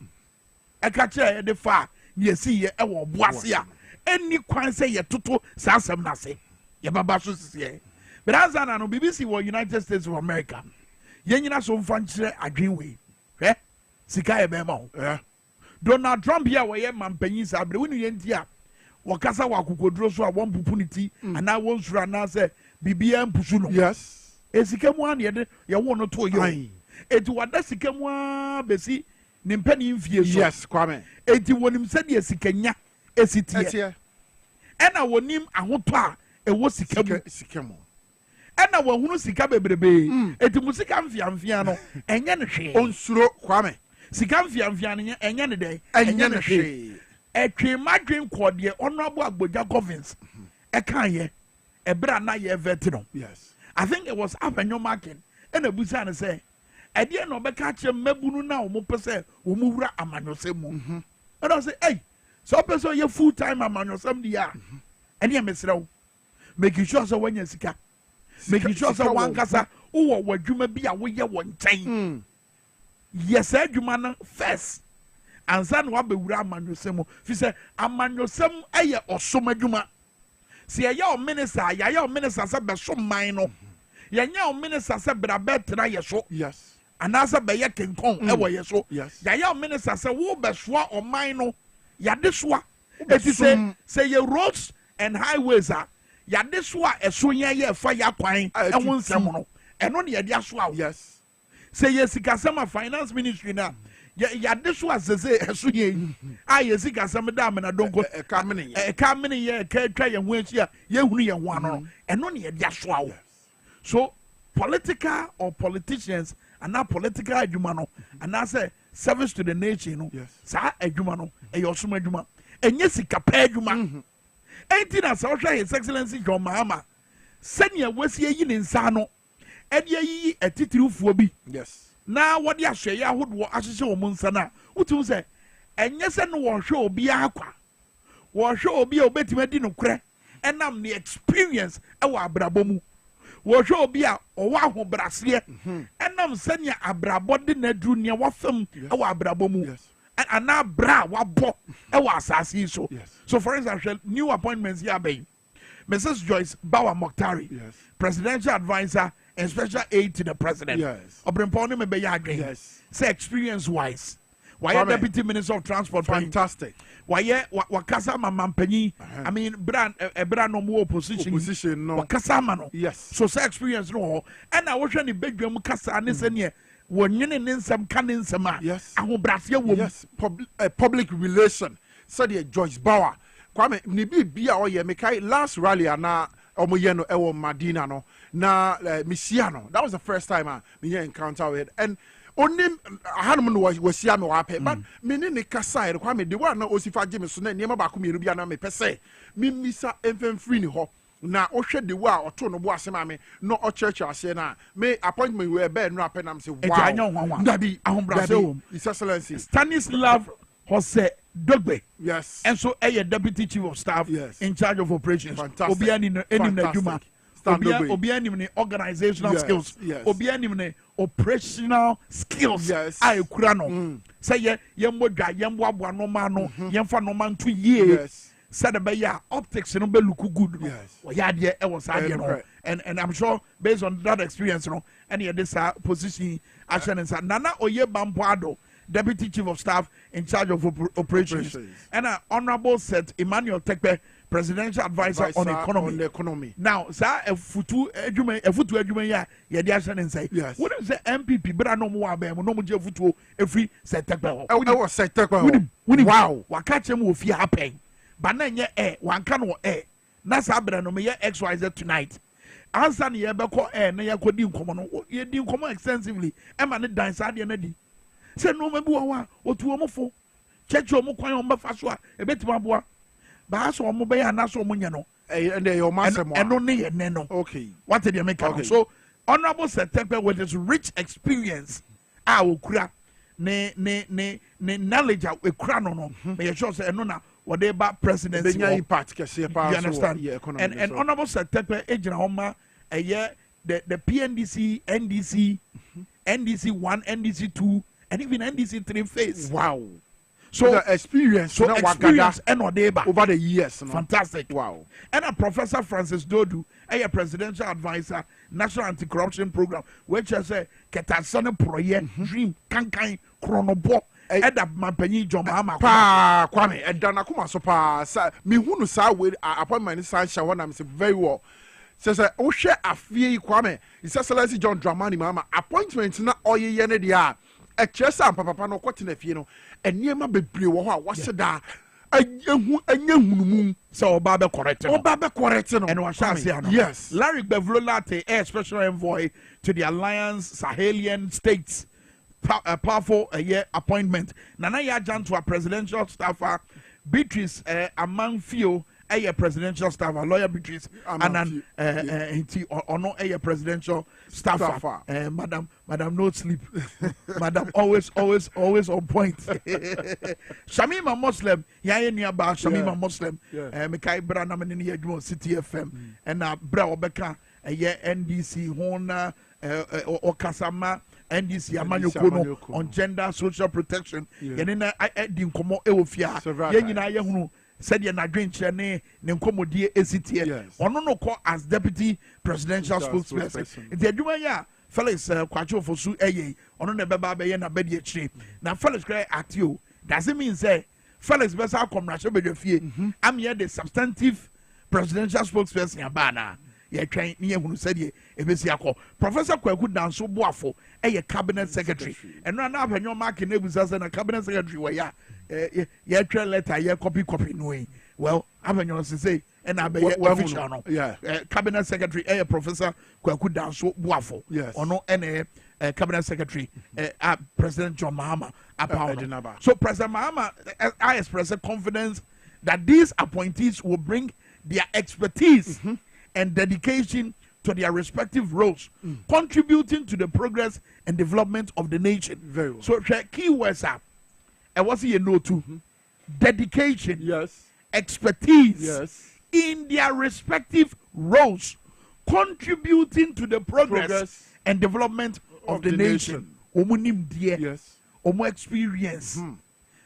ɛka kyerɛ yɛde fa ne yɛsi yɛ ɛwɔ boase a ɛni kwan sɛ yɛtoto saa asɛm no ase yɛbɛba so sisiɛ bɛransa na no BBC wɔ United States of America yɛnyina so mfa nkyerɛ adwen wei hwɛ sika yɛbɛma wo Donald Trump yɛ wɔyɛ mampanyin saa berɛ wone yɛnti a wɔkasa wɔ akokoduro so a wɔmpupu ne ti anaa wɔnsuro anaasɛ biribiaa mpusu no yes sika mu a ne yɛde yɛwo no too yɛ enti wada sika mu a bɛsi ne mpani mfie so yes Kwame enti wɔnim sɛdeɛ sikanya ɛsi teɛ ɛna wɔnim ahotɔ a ɛwɔ sika mu ɛna wɔhunu sika bebrebe enti mu sika mfiamfia no ɛnyɛ ne hwee onsuro Kwame sika mfiamfia no ɛnyɛ ne dɛn ɛnyɛ ne hwee ɛtwe madwen kɔdeɛ Honorable Agbogya Govins ɛkaayɛ ɛberɛ na yɛ vet no yes I think it was up and your marking ɛna busa ne sɛ ɛdeɛ na ɔbɛka kyerɛ mmabunu na ɔmo pɛ sɛ ɔmo wura amanyɔsɛm mu ɛna ɔsɛ ɛy sɛ ɔpɛ sɛ ɔyɛ full time amanyɔsɛm deɛ a ɛne ɛmɛsrɛ wo making sure sɛ woanya sika making sure sɛ wankasa wowɔ w'adwuma bi a woyɛ wɔ nkyɛn yɛ saa adwuma no first ansa na wabɛwura amanyɔsɛm mu fi sɛ amanyɔsɛm ɛyɛ ɔsom adwuma sɛ yɛyɛ ɔ minister a yɛyɛ ɔ minister sɛ bɛso man no yɛnyɛ ɔ minister sɛ brabɛtena yɛ so yes anaasɛ bɛyɛ kenkɔn ɛwɔ yɛ so yes yɛyɛ ɔ minister sɛ wobɛsoa ɔman no yɛde soa ɛti sɛ yɛ roads and highways a yɛde so a ɛso yɛn yɛ ɛfa yɛ akwan ɛho nsɛm no ɛno ne yɛde asoa wo yes sɛ yɛ sikasɛm a finance ministry na yɛde so a sese ɛso yɛn a yɛ sikasɛm da amena donko ɛka mene yɛ ɛka atwa yɛn ho akyi a yɛhunu yɛn ho ano no ɛno ne yɛde asoa wo so political or politicians ana political adwuma no anaasɛ service to the nation no saa adwuma no ɛyɛ ɔsom adwuma ɛnyɛ sika pɛ adwuma ɛnti na sɛ wohwɛ His Excellency John Mahama sɛnea wasi ayi ne nsa no ɛde ayiyi atitirifoɔ bi yes na wɔde ahwɛyɛ ahodoɔ ahyehyɛ wɔn nsa no a wotum sɛ ɛnyɛ sɛ no wɔhwɛ obiara kwa wɔhwɛ obi a obɛtumi adi nokorɛ ɛnam ne experience ɛwɔ abrabɔ mu wɔhwɛ obi a ɔwɔ ahobraseɛ ɛnam sɛnea abrabɔ de n'aduru nea wafam ɛwɔ abrabɔ mu anaa bra a wabɔ ɛwɔ asase yi so so for example new appointments yɛ abɛyi Mrs. Joyce Bawa Mokhtari presidential advisor and special aide to the president ɔbrɛmpɔn ne mebɛyɛ adwen sɛ experience wise wayɛ deputy minister of transport fantastic wayɛ wakasa ama mampanyin I mean ebra no mo opposition no wakasa ama no so sɛ experience no hɔ ɛna wohwɛ ne badwa mu kasa ne sɛ ne wɔnyene ne nsɛm ka ne nsɛm a ahobraseɛ wɔ mu public relation sɛdeɛ Joyce Bawa Kwame ne bi a ɔyɛ mekai last rally ana ɔmo yɛ no ɛwɔ Madina no na Misia no that was the first time me encounter with and onim ahanum no wasia me wapɛ but me ne ne kasa yɛ Kwame de wa na osifa gye me so na nneɛma baako mmienu bi ana me pɛ sɛ me misa emfemfiri ni hɔ na ohwɛ de wa ɔto no bo asɛm ame no ɔkyerɛkyerɛ aseɛ na me appointment we bɛɛ no apɛ nam sɛ wow dabi ahobrase wɔ His Excellency Stanislav Jose Dogbe yes and so deputy chief of staff in charge of operations obia ni enim na adwuma obia nim ne organizational skills obia nim ne operational skills a ekura no sɛ yɛ mbodwa yɛ mboaboa no ma no yɛ mfa no ma nto yie sɛ de bɛyɛ optics no be look good no ɔyɛ adeɛ ɛwɔ saa adeɛ no and I'm sure based on that experience no ɛne yɛde saa position ahyɛ ne nsa Nana Oyebampoado Deputy Chief of Staff in charge of operations. And Honorable Seth Emmanuel Tekpe, Presidential Advisor on Economy. Now, sir, a futu adwuma ya yɛde ahyɛ ne nsa. What is the MPP bra no mo abɛn mo no mo gye futu every Seth Tekpe. Ɛwɔ Seth Tekpe. Wow, waka kyerɛ mo ofie happen. Ba na nyɛ wanka no na saa bra no me yɛ XYZ tonight. Ansa ne yɛbɛkɔ na yɛkɔdi nkɔmɔ no. Yɛdi nkɔmɔ extensively. Ɛma ne dan saa deɛ na di. Say no maybe one or two omofo. Church omo kwan omba faswa e betima boa. Ba so omo be ya na so omo nya no. And they your master more. And no ne no. Okay. What did you make okay. So Honorable Setepe with his rich experience okura ne knowledge okura no. Me sure say no na whatever presidency you understand? Yeah, and Honorable Setepe ejina homa the PNDC, NDC, NDC 1, NDC 2, and even NDC 3 phase. Wow. So the experience, and over the years. No? Fantastic. Wow. And a Professor Francis Dodu, a presidential advisor, National Anti-Corruption Program, which is a Ketasana Proye, Dream, Kankai, Chronobo. Eda mampanyi John Mahama pa Kwame edana kuma so pa me hunu sa we appointment sa sha one am say very well say o hwe afie Kwame His Excellency John Dramani Mahama appointment na oyeye ne dia e kyesa papa no kwete na fie no eniema bebre wo ho a wo se da anya hunumu say oba be correct no and wa sha say no yes Larry Bevlolate a special envoy to the Alliance Sahelian States powerful appointment. Nana Yajan to a presidential staffer, Beatrice Amanfio, a presidential staffer, lawyer Beatrice, and no a presidential staffer. Madam no sleep, Madam always on point. Shamima Muslim, nearby Shamima Muslim, Mekai Branam in the City FM, and Bra Obeka, NDC Hona or Kasama. NDC Amanyokono on gender social protection. Yenina di nkomo ewofia. Yenyina ye hunu said ye na dwenche ne nkomo die esitie. Ono no call as deputy presidential spokesperson. Nti adwuma ya Felix Kwacho Fosu eye ono ne beba be ye na be die chire. Na Felix cry actio. Does it mean say Felix besa komrashe bedwafie? Am here the substantive presidential spokesperson abana. Ye twan ne hunu said ye ebesi akọ. Professor Kwaku Danso Boafo a cabinet secretary and no na apanyo mark na ebusa na cabinet secretary we ya ye try letter ye copy no well apanyo say and abe official no cabinet secretary a Professor Kwaku Danso Boafo ono ene cabinet secretary President John Mahama so President Mahama I express confidence that these appointees will bring their expertise and dedication to their respective roles, contributing to the progress and development of the nation. Very well. So, key words are, and what's you know too? Dedication, expertise, in their respective roles, contributing to the progress and development of the nation. Omunim dear, omo experience.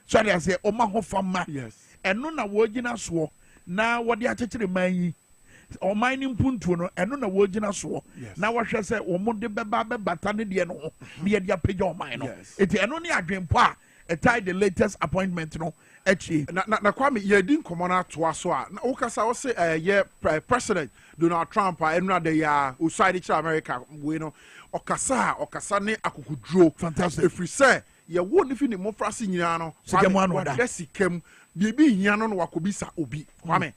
So they say, oma hofama. And no na wojina swo na wadi achechire manyi. O mining puntu no eno na wojina so na wahwe se wo mo de beba bata ne de no ne de apagya o mine no eti eno ne adwempo a tie the latest appointment no echi na Kwame ye din komo na to aso a na ukasa wo se ye president Donald Trump eno de ya uside chi America we no okasa ne akukudro fantastic efri se ye wo ne fi ne mo frase nyina no sikam bibi hia no wakobisa obi Kwame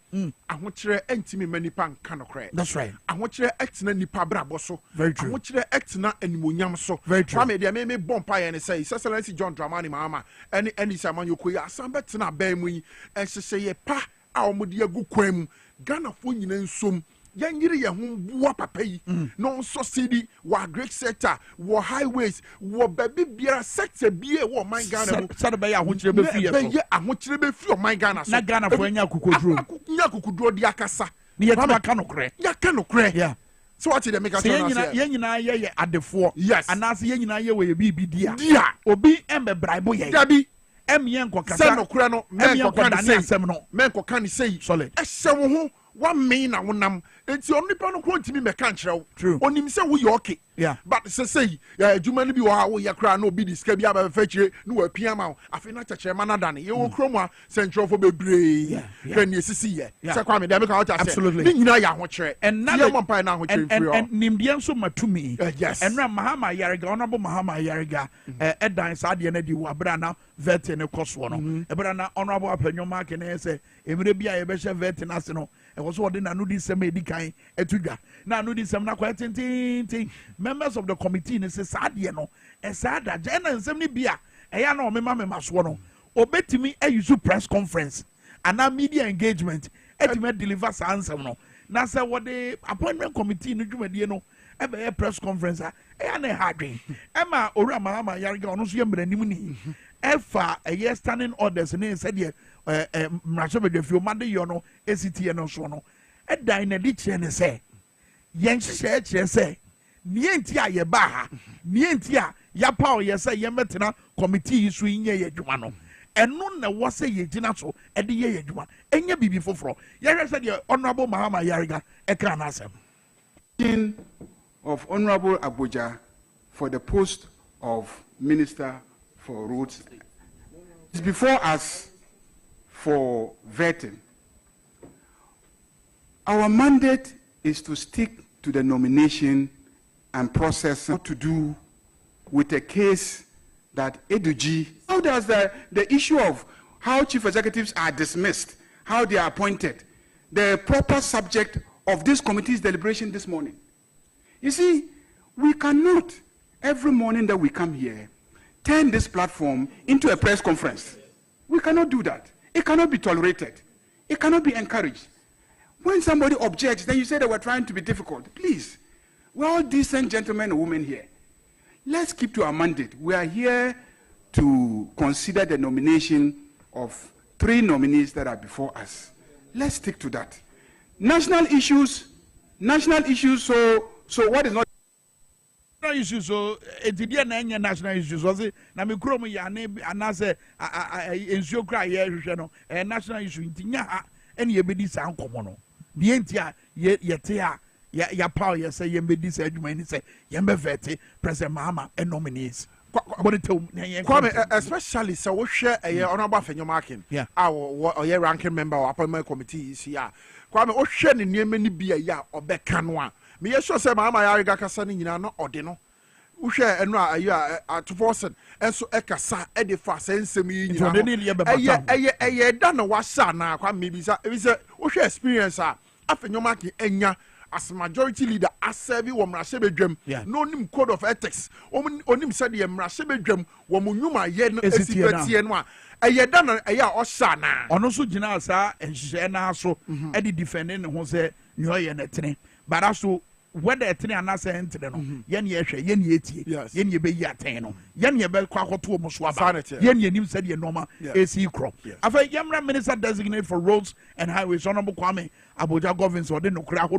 ahokyere entimi manipa nka no kre that's right ahokyere etina nipa brabo so very true ahokyere etina animonyam so Kwame de me bompa ye ne say His Excellency John Dramani Mahama any Samanyoko ya asamba tina ban mu yi ehye ye pa a omode agu kwam Ghana fo nyina nsom yanyiri ye ho bua papa yi no so city wa great sector wa highways wa baby biara sector bie wo man Ghana mu sade be ya ahokyere be fi ye ahokyere be fi o man Ghana so na Ghana fo anya akukudro di akasa ne ye tuma ka no kre ya ka no kre so what they make us ye nyina ye adefo anase ye nyina ye we bibi dia obi embe braibo ye dabi emye nkokasa se no kre no men kokka ni say solid ehye wo ho wa men na wonam enti on nipa no kro ntimi meka nkyerɛw onim se wo ye okay but say adwuma no bi wo ha wo ye kra na obi diska bi aba fa kyire no wa pia ma afi na kyekye ma na dane ye wo kro mu a se nkyerɛfo bebree hwɛ ne esisi ye se kwa me de meka wata se ni nyina ya ho kyerɛ ye mo mpa na ho kyerɛ free and nimdeɛ nso matumi enra Mahama Yariga honorable Mahama Yariga edan sa de na di wo abra na vet ne koso no ebra na honorable apanyoma ke ne se emire bi a ye be hye vet na se no e wo so wode na no di sɛm edi kan etudwa na no di sɛm na kwa tintin members of the committee ne se saade no e saada je na nsɛm ni bia ɛyɛ na ɔmema mema soɔ no obetumi use press conference and a media engagement etime deliver sa answer no na sɛ wɔde appointment committee no dwumadie no ɛbɛyɛ press conference a ɛyɛ na ɛha adwen ɛma owura mahama yarega ɔno nso yɛ mmaranim ni ɛfa ɛyɛ standing orders ne sɛdeɛ mmarahyɛbadwafie ɔmade yɛ no ɛsitiɛ no so no ɛdan na de kyerɛ ne sɛ yɛn hyehyɛ kyerɛ sɛ neɛ nti a yɛba ha neɛ nti a yɛpa ɔyɛ sɛ yɛmmɛtena committee yi so yi nyɛ yɛ adwuma no ɛno na wɔ sɛ yɛgyina so ɛde yɛ yɛ adwuma ɛnyɛ biribi foforɔ yɛhwɛ sɛdeɛ honorable mahama yarega ɛka n'asɛm of Honorable Abuja for the post of Minister for Roads is before us for vetting. Our mandate is to stick to the nomination and process, not to do with a case that Eduji. How does the issue of how chief executives are dismissed, how they are appointed, the proper subject of this committee's deliberation this morning? You see, we cannot, every morning that we come here, turn this platform into a press conference. We cannot do that. It cannot be tolerated. It cannot be encouraged. When somebody objects, then you say that we're trying to be difficult. Please, we're all decent gentlemen and women here. Let's keep to our mandate. We are here to consider the nomination of 3 nominees that are before us. Let's stick to that. National issues, so what is not national issues? So it didn't end national issues. Was it? Na me kuro mu ya ne anase ensuo kra ye hwehwe no national issue ntinya ha ene ye bedi sa nkomo no. Die ntia ye te a ya power ye say ye bedi sa adwuma ni say ye mbevete President Mahama and nominees. Kwame, especially so we share a honorable Fenyomakin, our ranking member of appointment committee is here. Kwame, o share ni many be a ya or bekanwa. Me sure say Mahama Yarega Kasani no ordino. We share and at Forsen and so ekasa edifa sense me a done was sana. Kwame, we share experience. Afenyomaki enya. As majority leader, as serve one Mrashebedrum, no nim code of ethics. Onim said the Mrashebedrum, Womunuma yen SCPTNwa. A yedana a ya osana. Onosu Jinasa and Shena so Eddie defending who say New Year. But also whether a three and answer entering yen yesha, yen yeti, yen ye be yatano, yen ye bel quaco to Muswa, yen ye said ye norma AC crop. After Yamra minister designated for roads and highways, Honorable Kwame Abuja governs or the no crowd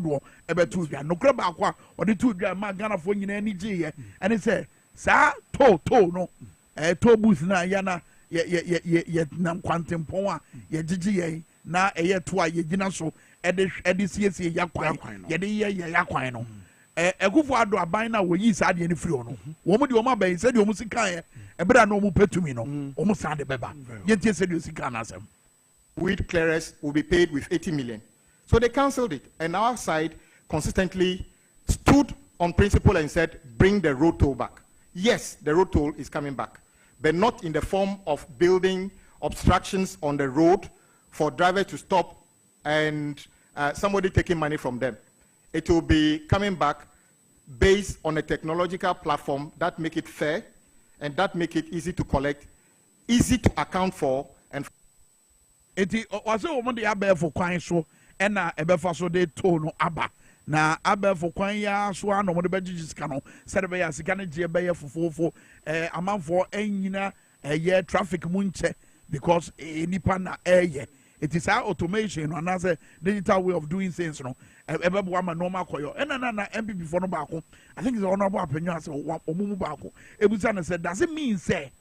about 2 years, no crab aqua or the 2 year Magana for you any G. And it said, Sa to no, to booth na yana ye nam quantum poa, ye GGA, na a year 2 ye ginaso. EDCS yakwan ye de ye yakwan no egufo ado aban na wo yi sa de ni free no wo mo de o ma ban se de o mo sika e bra na o mo petumi no o mo sa de beba ye tie se de o sika na asem. Weed clearers will be paid with 80 million. So they cancelled it, and our side consistently stood on principle and said, bring the road toll back. Yes, the road toll is coming back, but not in the form of building obstructions on the road for drivers to stop and somebody taking money from them. It will be coming back based on a technological platform that make it fair and that make it easy to collect, easy to account for, and it was a woman the abe for kwan so and ebe for so de to no aba na abe for kwan ya so ano mo de beji sika no said be ya sika ne je be ya fofofo amanfo anyina ye traffic mu nche because nipa na it is our automation and as a digital way of doing things, no. Everyone normal koyo. And na MP before no bako. I think it's honorable opinion as omumu bako. Ebusana said, does it mean say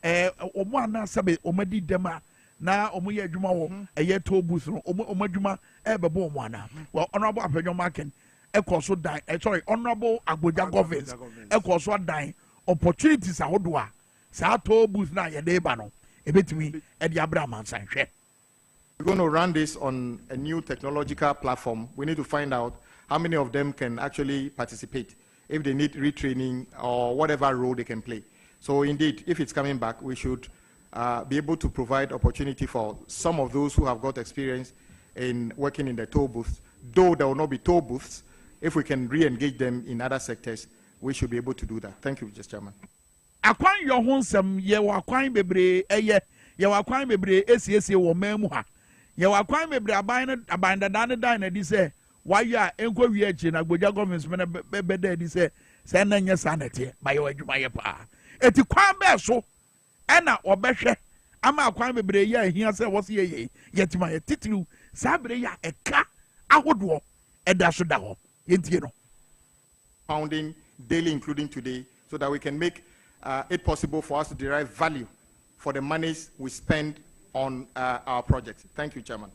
omwana sabe omadi dema na omuye adwuma wo eye to booth no omadwuma bebo omwana. Well, honorable opinion marking ekoso dan sorry honorable Abuja governance ekoso dan opportunities ahodo a sa to booth na ye dey ba no ebetimi e di Abraham ansan hwe. We're going to run this on a new technological platform. We need to find out how many of them can actually participate, if they need retraining or whatever role they can play. So indeed, if it's coming back, we should be able to provide opportunity for some of those who have got experience in working in the toll booths. Though there will not be toll booths, if we can re-engage them in other sectors, we should be able to do that. Thank you, Mr. Chairman. akwan yɛ ho nsɛm yɛ wɔ akwan bebree ɛyɛ yɛ wɔ akwan bebree esiesie wɔ man mu ha yɛ wɔ akwan bebree aban dada ne dan na di sɛ wayɛ a nkɔ wie akyi na Agbogya government mena bɛda di sɛ sɛ na nyɛ saa nɛteɛ ba yɛ adwuma yɛ paa eti kwan bɛɛ so ɛna ɔbɛhwɛ ama akwan bebree yɛ ahia sɛ wɔsi yɛ yɛtima yɛ titiriw saa bere yɛ ɛka ahodoɔ ɛda so da hɔ yɛntie no pounding daily including today so that we can make it possible for us to derive value for the monies we spend on our projects. Thank you, Chairman.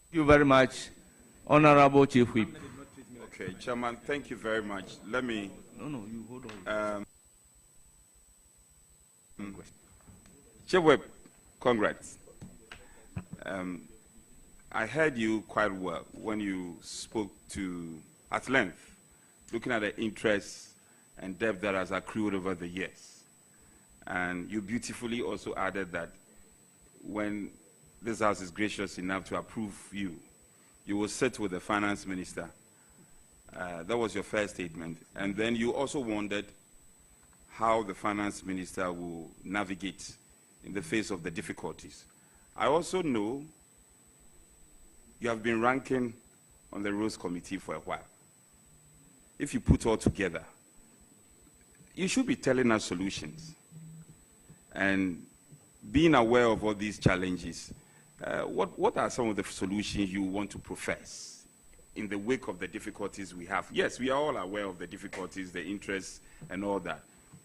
Thank you very much, Honorable Chief Whip. Okay, Chairman, thank you very much. Let me... No, you hold on. Chief Whip, congrats. I heard you quite well when you spoke at length, looking at the interest and debt that has accrued over the years. And you beautifully also added that when this House is gracious enough to approve you, you will sit with the finance minister. That was your first statement. And then you also wondered how the finance minister will navigate in the face of the difficulties. I also know you have been ranking on the Rules Committee for a while. If you put all together, you should be telling us solutions. And being aware of all these challenges, what are some of the solutions you want to profess in the wake of the difficulties we have? Yes, we are all aware of the difficulties, the interests, and all that.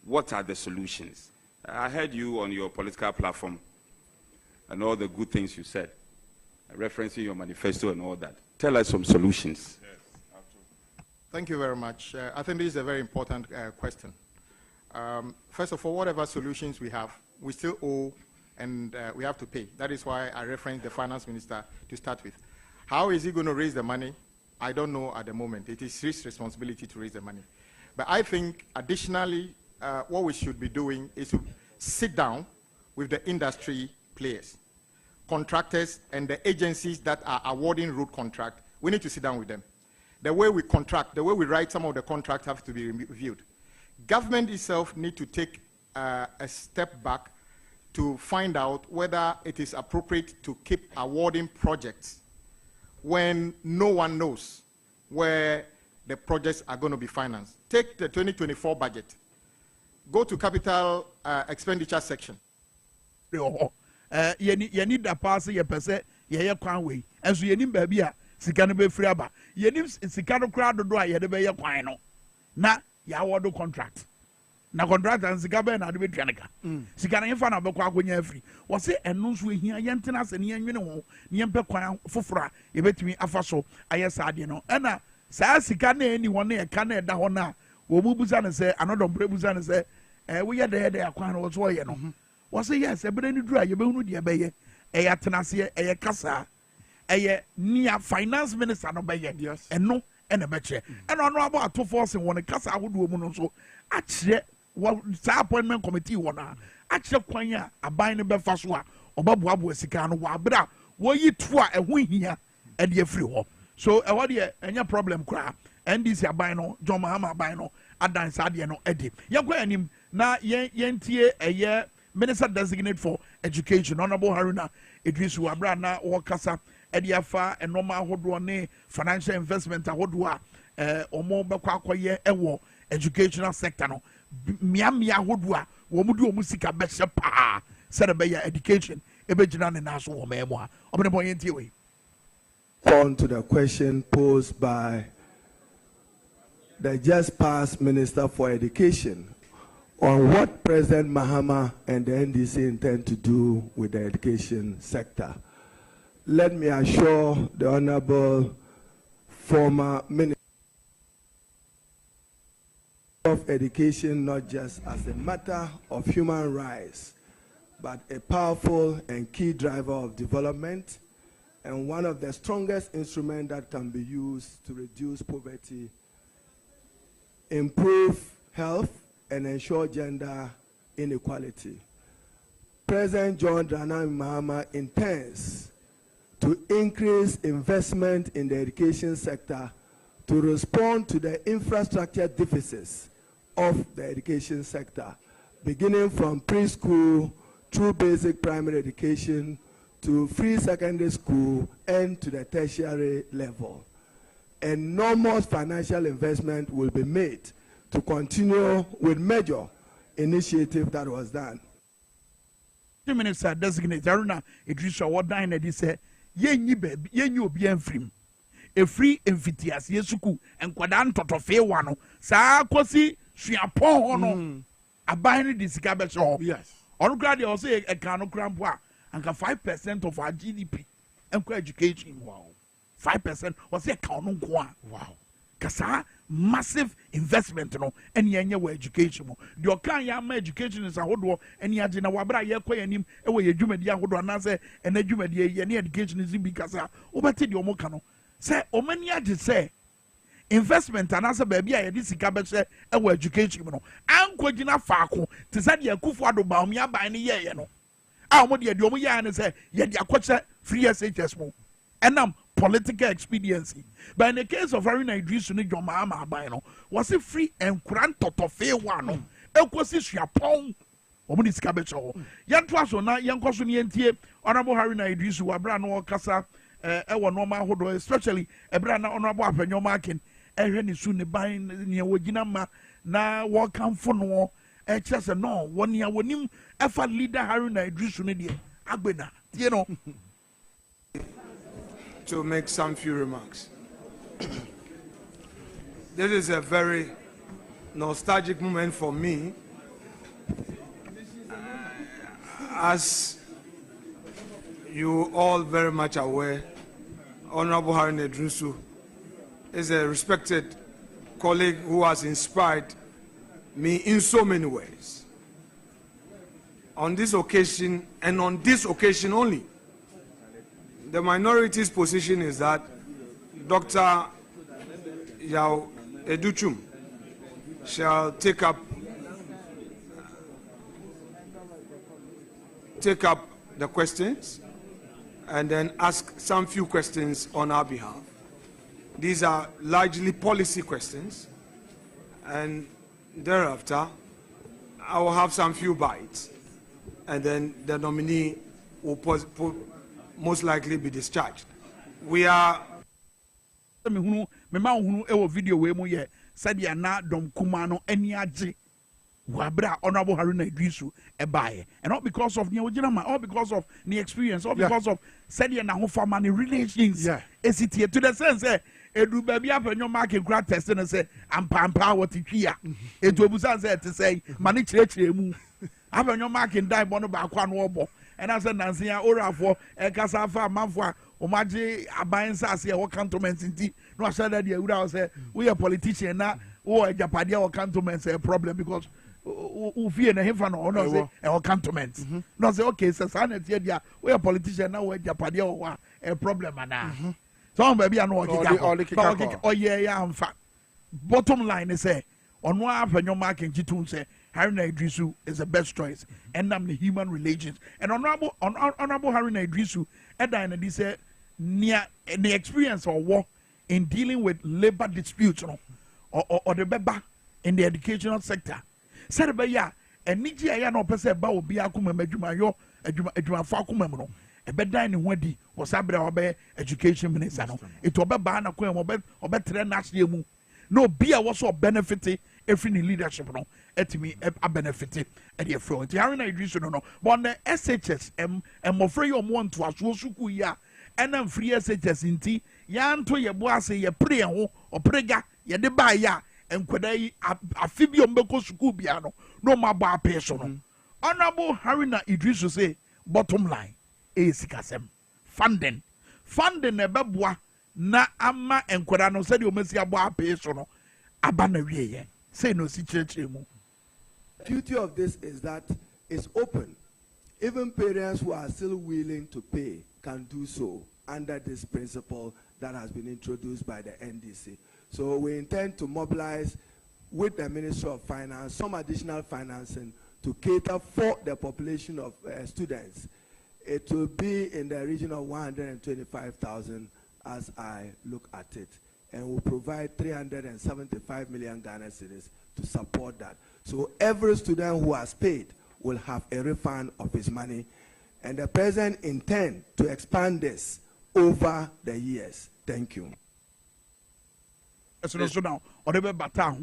What are the solutions? I heard you on your political platform and all the good things you said, referencing your manifesto and all that. Tell us some solutions. Thank you very much. I think this is a very important question. First of all, whatever solutions we have, we still owe and we have to pay. That is why I referenced the finance minister to start with. How is he going to raise the money? I don't know at the moment. It is his responsibility to raise the money. But I think additionally, what we should be doing is to sit down with the industry players, contractors, and the agencies that are awarding road contract. We need to sit down with them. The way we contract, the way we write some of the contracts have to be reviewed. Government itself need to take a step back to find out whether it is appropriate to keep awarding projects when no one knows where the projects are going to be financed. Take the 2024 budget. Go to capital expenditure section. You need a pass, you per se, you can't wait. As you need baby, Sikano be free aba. You need Sikano crowd to do a yedebe ya kwano. Na ya award contract. Na contract and Sikabe na adebe tranika. Sikana yefa na bekwa akonya free. Wose enu so ehia yentena se ne yenwene ho, ne yempe kwan fofora yebetumi afaso ayesa ade no. Ena saa sika na eni ho na ye ka na eda ho na wo bubuza ne se anodom bubuza ne se we ye de akwan wo so ye no. Wose yes ebere ni dura yebehunu de ebeye. Eya tenase eye kasa. Eye nia finance minister no beye. Yes. Eno ene beche. Eno no abo ato force won kasa ahodo mu no so akire sa appointment committee wona akire kwan a aban ne befa so a obaboabo asika no wa bra wo yi to a eho hia e de afiri ho. So e ho de enya problem kra. NDC aban no John Mahama aban no adan sa de no edi. Yakwa anim na yentie eye Minister Designate for Education, Honorable Haruna Idrisu Abra na wakasa ediafa enoma ahodo ne financial investment ahodo a omo bekwa akoye ewo educational sector no miamia ahodo a wo mu de omu sika behye pa se de be ya education ebegina ne na so wo memo a obene bon yentie we. On to the question posed by the just past Minister for Education on what President Mahama and the NDC intend to do with the education sector. Let me assure the Honorable former Minister of Education not just as a matter of human rights, but a powerful and key driver of development and one of the strongest instruments that can be used to reduce poverty, improve health, and ensure gender inequality. President John Dramani Mahama intends to increase investment in the education sector to respond to the infrastructure deficits of the education sector, beginning from preschool through basic primary education to free secondary school and to the tertiary level. Enormous financial investment will be made to continue with major initiative that was done. 2 minutes are designated. Aruna Idrissa what dine and he said, Yenyi baby, yenyi obi enfrim. A free amphithias, yesuku, and quadan toto fe wano. Sa kosi shuapon hono. A binary discabage or yes. On grad also a cano crampoa and 5% of our GDP and education. Wow. 5% was a canon qua. Wow. Kasa massive investment no and yenye we education mo the okan ya ma education is ahodo and ya gina wabra ye kwayanim e we adwumadi ahodo na say en adwumadi ye ne education is bi kasa obati de omo ka no say omani age say investment anasa ba bia ye di sika be say e we education no anko gina faako te say de akufo ado ba omi aban ne ye no a omo de omo ye an say ye de akoche free SHS mo enam political expediency. But in the case of Haruna Idrisu ni John Mahama Abayno, was it free and Kuran Totofe one? Elkosi Shapong. Omuni Skabecho. Yan Twasona, Yan Kosunientie, Honorable Haruna Idrisu, Abrano Kasa, Ewa Noma Hodo, especially Ebrana Honorable Apenyo Markin, Eheni Suni Bain, Niawajinama, na Wakam Fono, just a no, 1 year when him, ever leader Haruna Idrisu Nidia, Agbena, you know. To make some few remarks. This is a very nostalgic moment for me, as you all very much aware. Honorable Haruna Idrisu is a respected colleague who has inspired me in so many ways. On this occasion, and on this occasion only, the minority's position is that Dr. Yao Educhum shall take up the questions and then ask some few questions on our behalf. These are largely policy questions, and thereafter I will have some few bites, and then the nominee will most likely be discharged. We are me hunu video we mu ye said ya na dom kumano eni age wabra Honorable Haruna Idrisu ebaye, and not because of Niawajinama, all because of the experience, all because of said ya na ho family relations. Esitie to the sense edu baby apenyo market grad test and say ampampa what twia edu obusan say to say mani chire mu apenyo market die bono ba kwa no obo. And I said, Nancy, or for a Casafa, Manfua, or Maji, Abayan Sassi, or cantonments in tea. No, I said that you would say, we are politicians now, or a Japadia or cantonments a problem because who fear the heaven or not say, or cantonments. No, say, okay, so sanity, we are politicians now, or Japadia or a problem. And so, maybe I know oh, yeah, in fact. Bottom line is, on one half and your marking G2 say, Haruna Idrisu is the best choice, and I'm the human relations. And honorable Haruna Idrisu, and he said, near the experience or war in dealing with labor disputes, or the beba in the educational sector. Said by ya, and Niji no person about be a kuma mejumayo, a fakumemo. A bed dining wedi was Abra Obe education minister. It will be ban a queen or better national. No beer was so benefiting every leadership no etimi a benefit at the front. Haruna Idrisu no but the SHS and more free on one to us suku ya and then free SHS inti yan to ye boase ye pray ho or prega ye de ba ya and kwedai afibio mbeko suku bia no ma ba person. Honorable Haruna Idrisu say bottom line esikasem funding ebeboa na ama enkwada no said o mesi abo apeso no aba na wieye say no si church mu. Beauty of this is that it's open. Even parents who are still willing to pay can do so under this principle that has been introduced by the NDC. So we intend to mobilize with the Ministry of Finance some additional financing to cater for the population of students. It will be in the region of 125,000 as I look at it. and will provide 375 million Ghana cedis to support that. So every student who has paid will have a refund of his money, and the president intends to expand this over the years. Thank you. So now, whatever bata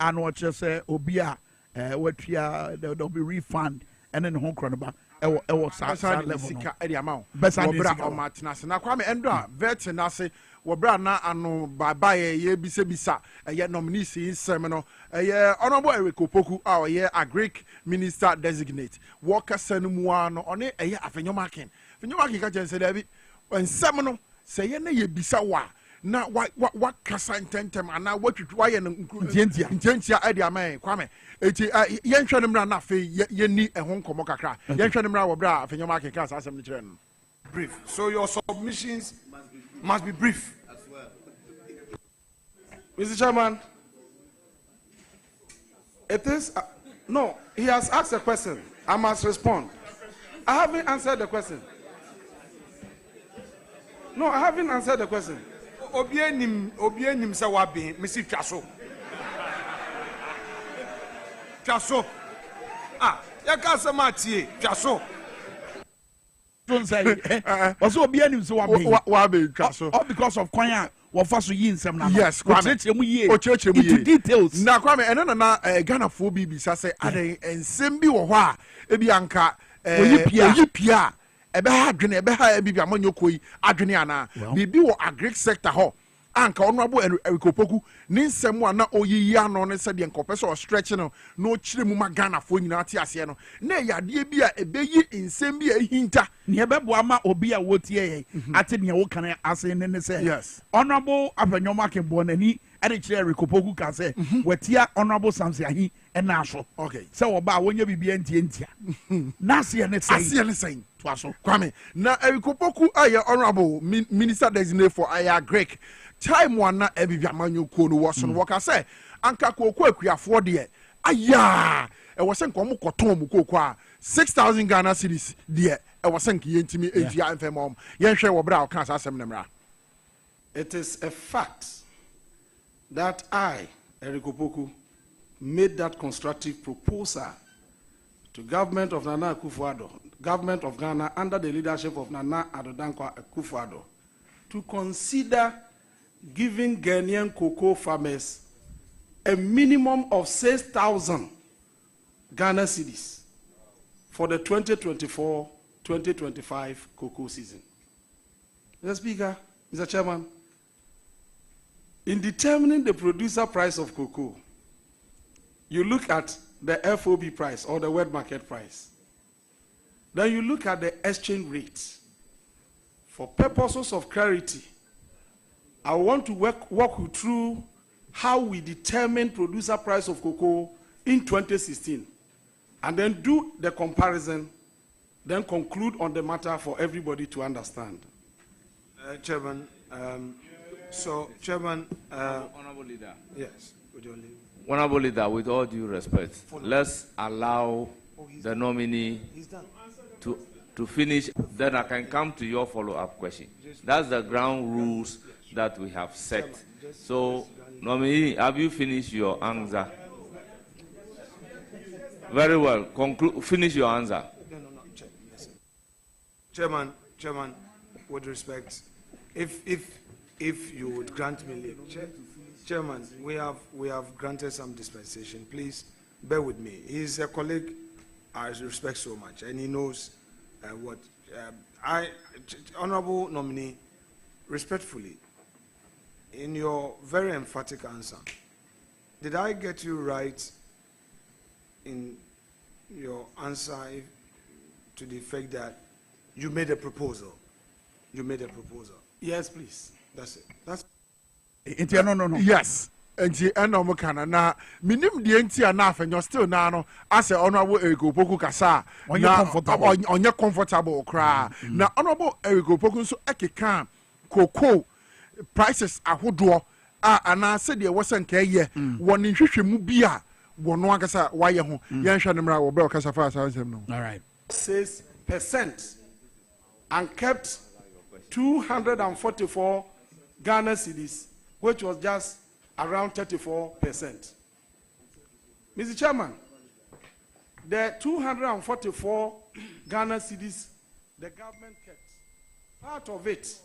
and what you say, Obia, there'll be refund, and then home cronaba. The amount. Now, Kwame Enda, vetinase, Wabrana, and Babaye, ye bisa, a yet nominees in seminar, a year honorable Eric Opoku, our year a Greek minister designate. Walker Senuano on it, a year of Fenyomakin. Fenyomakin can say, when seminar say, ye bisa wa. Na what kasa intentem ana what why ntentia ade amai Kwame eti yen hwe nemra na fe yenni ehon komo kakra yen hwe nemra wo bra afenyoma keka asem ni kire no brief. So your submissions must be brief as well. Mr. Chairman, it is no, he has asked a question. I must respond. I haven't answered the question. No, I haven't answered the question. Obienim sa wabe mesi twaso ya ka sama tie twaso don't say also obienim so wabe twaso all because of kwanya wo fa so yi nsem na yes Kwame into details na Kwame eno na Ghana fo bibisa say aden ensem bi wo ho a ebi anka oyipia ebe ha adwene ebe ha bibia manyokoi adwene ana bibi wo agric sector ho anka honorable Eric Opoku ni nsem wa na oyiyi ano ne se de nkopese o stretch no no kire mu magana fo nyina ate ase no na yade bi a ebeyi nsem bi a hinta ne ebebo ama obi a wotie ye ate ne wo kan ase ne se yes honorable Abanyoma Kembo nani ade kire Eric Opoku ka se watia honorable Samson Ahi na so okay se wo ba wonya bibia ntia na ase ne sei Twaso Kwame na Eric Opoku aye honorable minister designate for aya Greek time one na ebibia manyoko no wo so no waka say anka kokko akuafo de aya e wo se nko koton mu kokko a 6,000 Ghana cedis de e wo se nki yentimi edia enfemom yen hwe wo bra o kan asem nemra. It is a fact that I, Eric Opoku, made that constructive proposal to government of Nana Akufo-Addo, government of Ghana under the leadership of Nana Addo Dankwa Akufo-Addo, to consider giving Ghanaian cocoa farmers a minimum of 6,000 Ghana cedis for the 2024-2025 cocoa season. Mr. Speaker, Mr. Chairman, in determining the producer price of cocoa, you look at the FOB price or the wet market price. Then you look at the exchange rate. For purposes of clarity, I want to walk you through how we determine producer price of cocoa in 2016, and then do the comparison, then conclude on the matter for everybody to understand. Chairman, Chairman, Honorable Leader. Yes, would you leave? Honorable Leader, with all due respect, let's allow the nominee to finish, then I can come to your follow-up question. That's the ground rules that we have set. So, nominee, have you finished your answer? Very well. Finish your answer. Chairman, with respect, if you would grant me leave. Chairman, we have granted some dispensation. Please bear with me. He's a colleague I respect so much, and he knows what honorable nominee, respectfully, in your very emphatic answer, did I get you right in your answer to the effect that you made a proposal? You made a proposal. Yes, please. That's it. That's no. Yes. Enti eno mo kana na minim die enti ana afenyo still na no ase honorable Eric Opoku kasa onye comfortable kra na honorable Eric Opoku so ekeka cocoa prices ahodo ana se de wo se nka ye woni hwehwemu bi a wono akasa waye ho yen hwe nemra wo be okasa fa asem no. All right. 6% and kept 244 Ghana cedis which was just around 34%. Mr. Chairman, the 244 Ghana cedis the government kept, part of it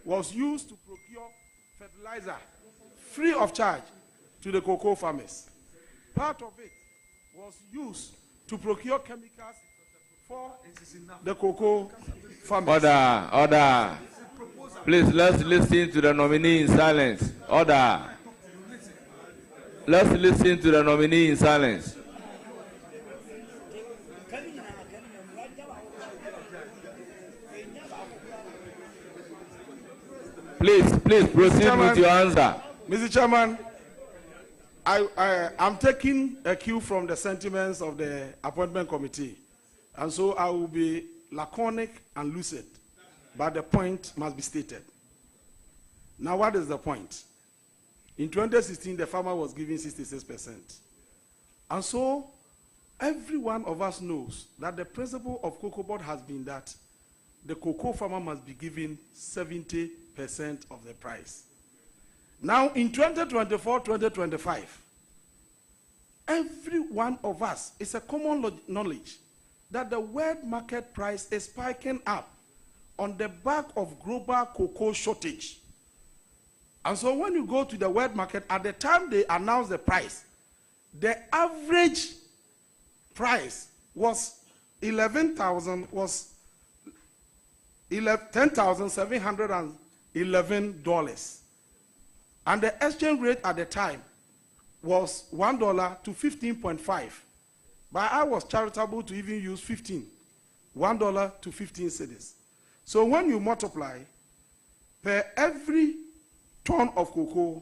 was used to procure fertilizer free of charge to the cocoa farmers. Part of it was used to procure chemicals for the cocoa farmers. Order. Please, let's listen to the nominee in silence. Order. Let's listen to the nominee in silence. Please proceed with your answer. Mr. Chairman, I'm taking a cue from the sentiments of the appointment committee, and so I will be laconic and lucid, but the point must be stated. Now, what is the point? In 2016, the farmer was given 66%. And so, every one of us knows that the principle of Cocoa Board has been that the cocoa farmer must be given 70% of the price. Now, in 2024-2025, every one of us, it's a common knowledge that the world market price is spiking up on the back of global cocoa shortage. And so when you go to the world market, at the time they announced the price, the average price was $10,711. And the exchange rate at the time was $1 to 15.5. But I was charitable to even use $1 to 15 cedis. So when you multiply, per every ton of cocoa,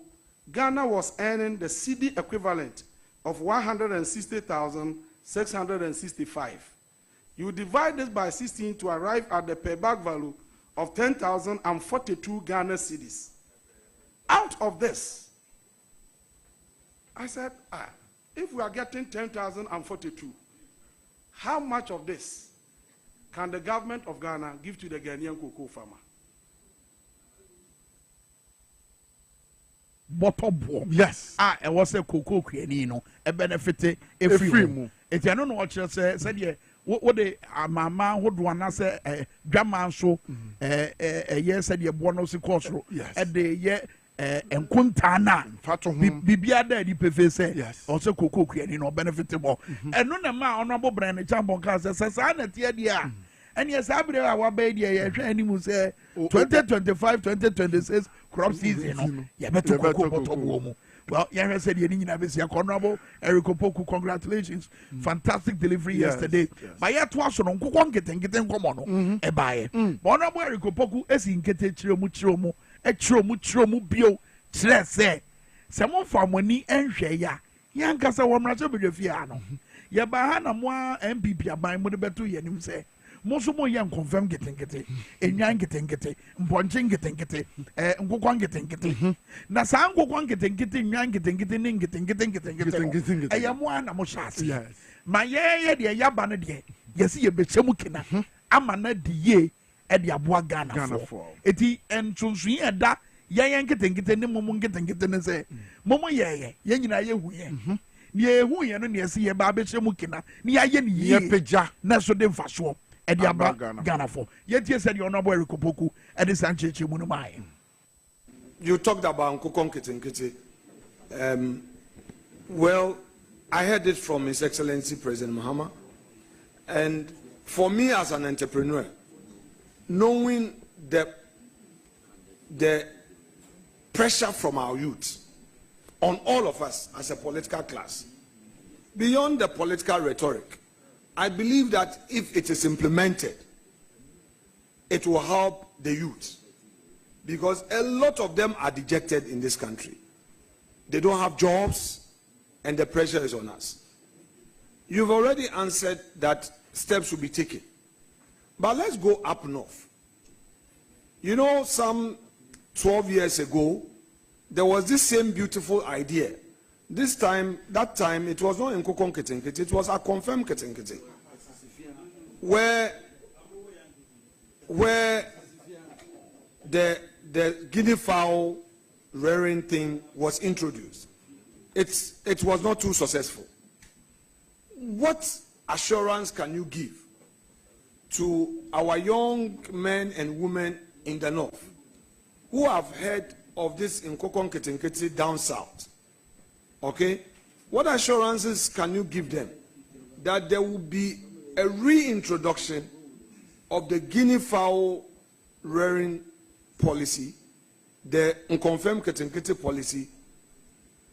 Ghana was earning the cedi equivalent of 160,665. You divide this by 16 to arrive at the per bag value of 10,042 Ghana cedis. Out of this, I said, if we are getting 10,042, how much of this can the government of Ghana give to the Ghanaian cocoa farmer? Bottom. Yes. It was a cocoa creanino, a benefit a free mu. It's I don't know what you said. What the mama would want to say, grandma so, yes, said your bonus course, at the year. And Kuntana, Bibia Daddy Pefese, yes, also cocoa creanino benefitable. And no amount honorable brand a jumbo cars as a son at the idea. And yes, I believe our baby, and he will say 2025, 2026 crop season. Well, Yara said you didn't have a honorable Eric Opoku, congratulations. Fantastic delivery yesterday. By yet was on Kukon getting common, a buyer. Honorable Eric Opoku is in Ketchumu. Mutromu bio say someone from when he enhwe ya yankasa womraso bedefia no ye ba ha na mo MPP aban mo de beto ye nim say mo so mo ye confirm getenkete enyan getenkete mponche getenkete nkokwan getenkete na sa nkokwan getenkete enyan getenkete ne getenkete aya mo ana mo shase ma ye de ya ba ne de yesi ye bechemu kina ama na diye e de aboa Ghana for eti entunsu ye da ye nketenkete ne momo nketenkete ne se momo ye nyina ye hu ye ne hu ye no ne yesi ye ba bechemu kina ne ya ye ne ye peja na so de mfaso e de aba Ghana for ye tie said your honorable Eric Opoku e de sancheche mu no mai. You talked about Nkokon Ketenkete. Well, I heard it from His Excellency President Mahama, and for me as an entrepreneur, knowing the pressure from our youth on all of us as a political class, beyond the political rhetoric, I believe that if it is implemented, it will help the youth, because a lot of them are dejected in this country. They don't have jobs, and the pressure is on us. You've already answered that steps will be taken. But let's go up north. You know, some 12 years ago, there was this same beautiful idea. That time, it was not in Nkokon Ketenkete, it was a confirmed Ketenkete. Where the guinea fowl rearing thing was introduced. It was not too successful. What assurance can you give to our young men and women in the north who have heard of this Nkokon Ketenkete down south? Okay? What assurances can you give them that there will be a reintroduction of the guinea fowl rearing policy, the unconfirmed Ketenkete policy,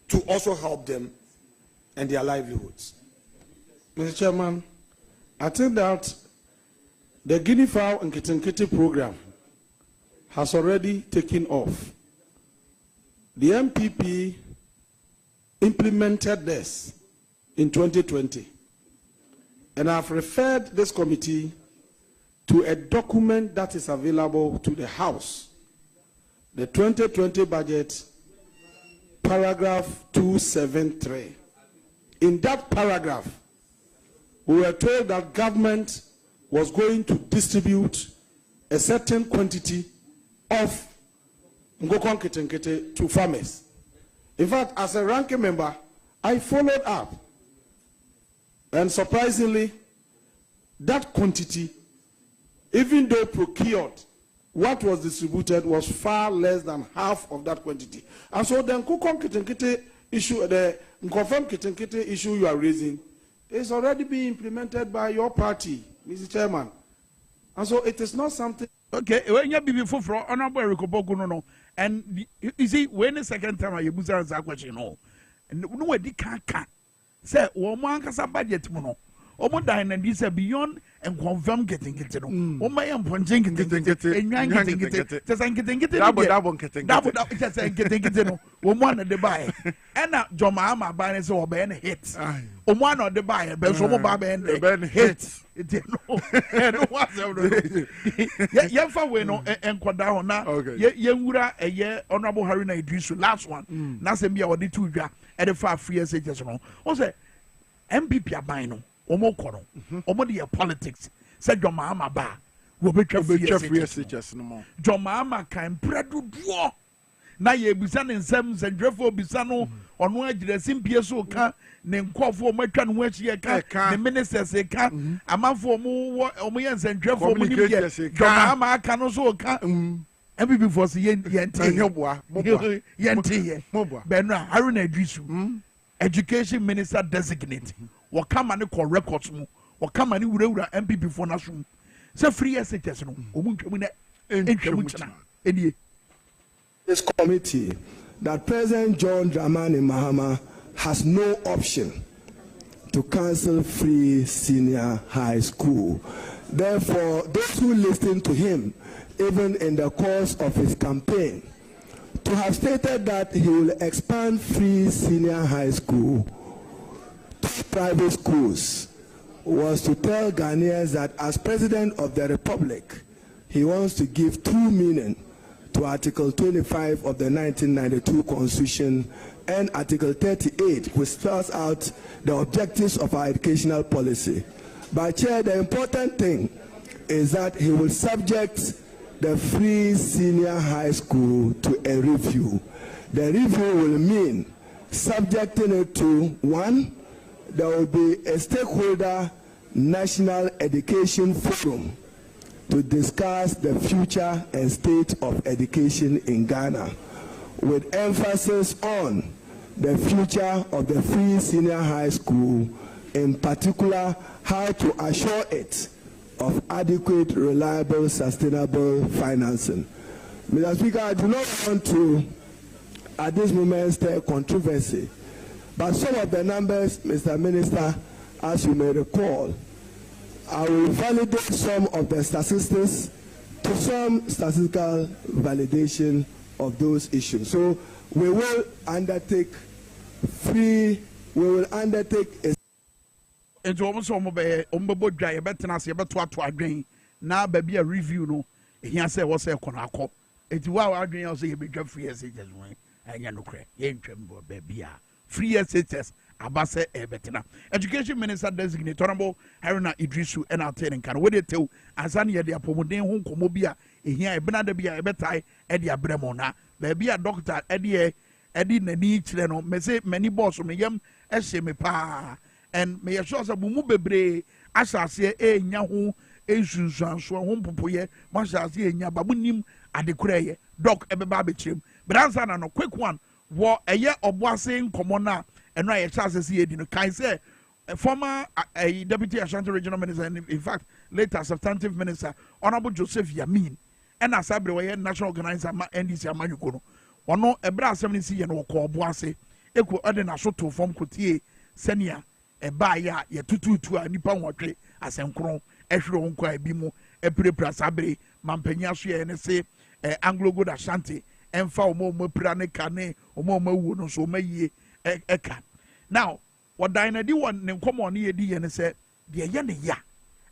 to also help them and their livelihoods? Mr. Chairman, I think that the guinea fowl and Ketenkete program has already taken off. The MPP implemented this in 2020, and I've referred this committee to a document that is available to the House, the 2020 budget, paragraph 273. In that paragraph, we were told that government was going to distribute a certain quantity of Nkokon Ketenkete to farmers. In fact, as a ranking member, I followed up. And surprisingly, that quantity, even though procured, what was distributed was far less than half of that quantity. And so the Nkokon Ketenkete issue, the unconfirmed Ketenkete issue you are raising, is already being implemented by your party, Mr. Chairman. And so it is not something. Okay, when you be before for honorable Rikoboku no, and you see when the second time I use that question no, and no way di kaka say woman kasa budget mono. Omo dine and this beyond and confirm getting it no. Oma yam ponjing getting it. Just getting it. Double just getting it no. Woman at the buy. And now Joma ma buy so obey and hit. Omo no the buy, but so baba and hit. It no. No what's yeah for we no and kwada na ye wura eye honorable Haruna Idrisu last one. Na se bia odi tu dwa e de fa free SHS no. O say MPP aban no. Omo kono omo de politics say Joma ama ba wo betwa free SHS no mo Joma ama kan predu duo na ye bisa ne nsem sendrefo bisa no ono agire simpie so ka ne nkofo matwa no achie ka ne ministers ka amafo omo ye sendrefo mo ni Joma ama aka no so ka MPP for se yente ye Benra Haruna Idrisu education minister designate wakama ne call records mu wakama ne wura MPP for national say free SHS no omuntwemu na entwemu china enie. This committee that President John Dramani Mahama has no option to cancel free senior high school. Therefore, those who listen to him, even in the course of his campaign, to have stated that he will expand free senior high school to private schools was to tell Ghanaians that as President of the Republic, he wants to give true meaning to Article 25 of the 1992 Constitution and Article 38, which spells out the objectives of our educational policy. But Chair, the important thing is that he will subject the free senior high school to a review. The review will mean subjecting it to, one, there will be a stakeholder national education forum to discuss the future and state of education in Ghana, with emphasis on the future of the free senior high school, in particular how to assure it of adequate, reliable, sustainable financing. Mr. Speaker, I do not want to, at this moment, stir controversy, but some of the numbers, Mr. Minister, as you may recall, I will validate some of the statistics to some statistical validation of those issues. So we will undertake a Into almost dry better as you better to adwin now baby a review no here say what's a conako. It's wow adwin also you be free SHS one and you no cre ye ntwem baby free SHS abase betina education minister designate honorable Haruna Idrisu and Alten kan we dey tell azan ye dey apomuden ho komo bia ehia ebena da bia ebetai e dey abremo na baby a doctor Eddie nani chile no me say many boss me yam ehye me pa and me sure say bumu bebre asase enya ho esunsuanso ho popoye ma asase enya babu nim adekoreye doc ebeba be chim but answer na no quick one wo eye oboase nkomo na eno aye chance say edi no kan say former deputy Ashanti regional minister and in fact later substantive minister honorable Joseph Yamin and asabre we national organizer ma NDC amanyuko no ono ebra asem ni si ye no ko oboase eko ode na so to form kotie senia eba ya ye tututu a nipa nwotwe asenkron ehwere ho kwa bi mu epirepira sabre mampanya so ye ne se Anglo Good Ashanti emfa omo pira ne kane omo wu no so mayie eka now what dynadi one ne nkomo ne ye di ye ne se de ye ne ya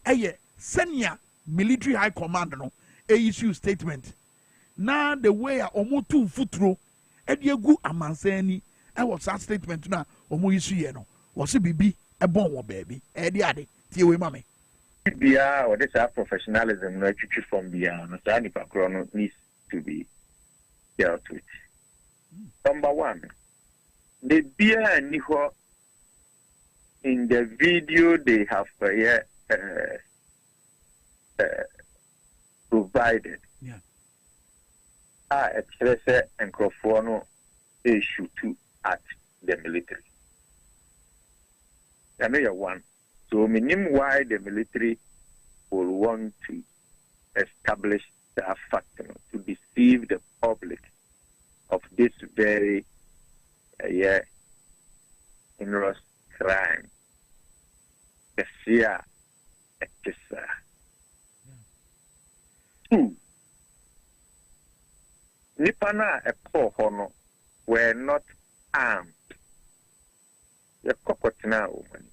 eye senior military high command no issue statement na the way omo tu futuro e de egu amansani e was that statement na omo issue ye no was bibi e bon wo baby e de ade tie we mame bia or this professionalism no twitwi from bia no sa nipa kro no needs to be dealt with. Number one, the beer and niho in the video they have provided. Yeah. A treasure and crofono issue to at the military. I know one. So meaning why the military will want to establish that fact, to deceive the public of this very heinous crime. The fear, etc. Two, Nipana a poor hono were not armed. The cocotina woman.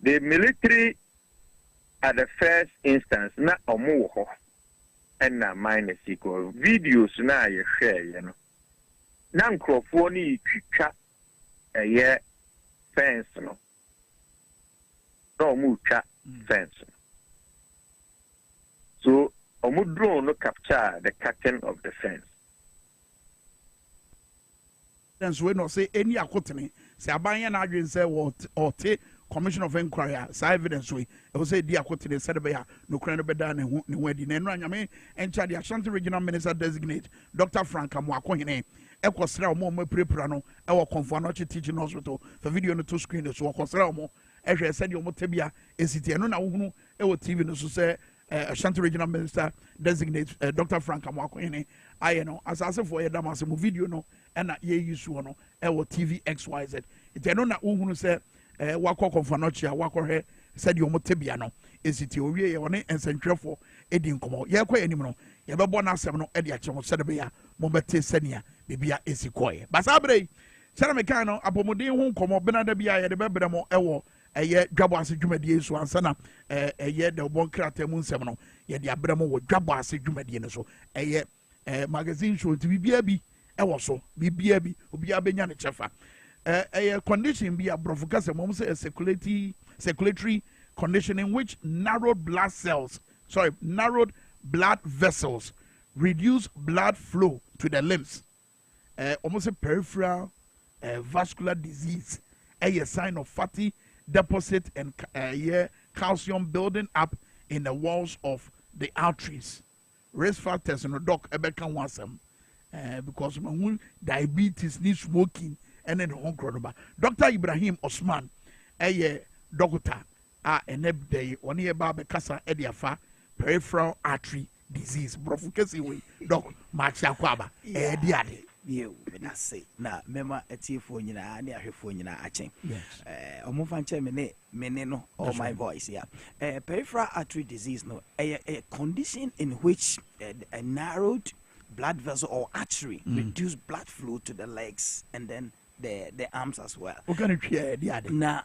The military at the first instance na omuho and na minus equal videos na ye share you know na nkrofo ni twitwa fence no omutwa fence so drone no capture the curtain of the fence. Then we no say any akotene say abanya na adwen say or take Commission of Inquiry, evidence we say the akotene said be no crane be done ne wedi na enu anyame encha the Ashanti regional minister designate Dr. Frank Amwakohene ekosra omo prepara no e wo Konfanochi teaching hospital for video no to screen so ekosra omo ehwe said omo tabia esiti eno na wohunu e wo TV no so say Ashanti regional minister designate Dr. Frank Amwakohene aye no asase for ye damase mo video no e na ye use no e wo TV XYZ eno na wohunu say wako Konfanochi wako he said you motebia no esiti owie ye one ensentwefo edi nkomo ye kwa enim no ye bebo na asem no e de ache ho said be ya mo bete senia bibia esikoye basabre sera mekan no apomodin ho nkomo benada bia ye de bebre mo ewo eye DwaboAse dwumadie so ansana eye de obon krata mu nsem no ye de abre mo wo DwaboAse dwumadie no so eye magazine show bibia bi ewo so bibia bi obia benya ne chefa a condition be a brofocus mom say a circulatory condition in which narrowed blood vessels reduce blood flow to the limbs. Almost a peripheral vascular disease, a sign of fatty deposit and calcium building up in the walls of the arteries. Risk factors in the doc ebekan wasem because my diabetes needs smoking. And then Dr. Ibrahim Osman, a doctor, and day 1 year barbe casa ediafa peripheral artery disease. Brofukesi we doc Marcia Kwaba, diade. You when say na mema etifo nyina na ahwefo nyina achen. Omofanche mene no all my voice yeah. Peripheral artery disease no a condition in which a narrowed blood vessel or artery reduce blood flow to the legs and then the arms as well. Na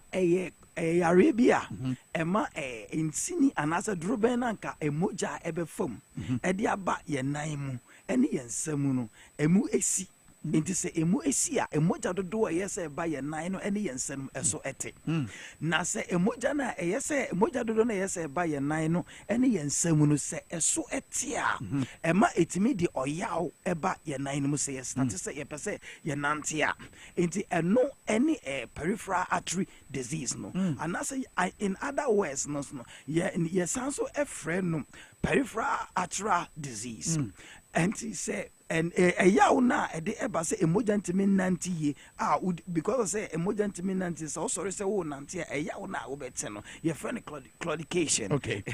Arabia ema insini anasa drobena nka emoja ebe fam edi aba ye nan mu ene ye nsam no emu esi Inti se emu esia emoja dodo yese ba ye nan no ene yensem eso ete na se emoja na yese emoja dodo na yese ba ye nan no ene yensem no se eso ete a ema etimi di oyaw eba ye nan no se yes that se ye pese ye nante a inti eno any peripheral artery disease no and say in other words no ye sanso efre no peripheral artery disease and he said and a yaw na e de eba say emoja ntimi nanti ye because say emoja ntimi nanti so sorry say wo nanti a yaw na wo bete no your friend claudication okay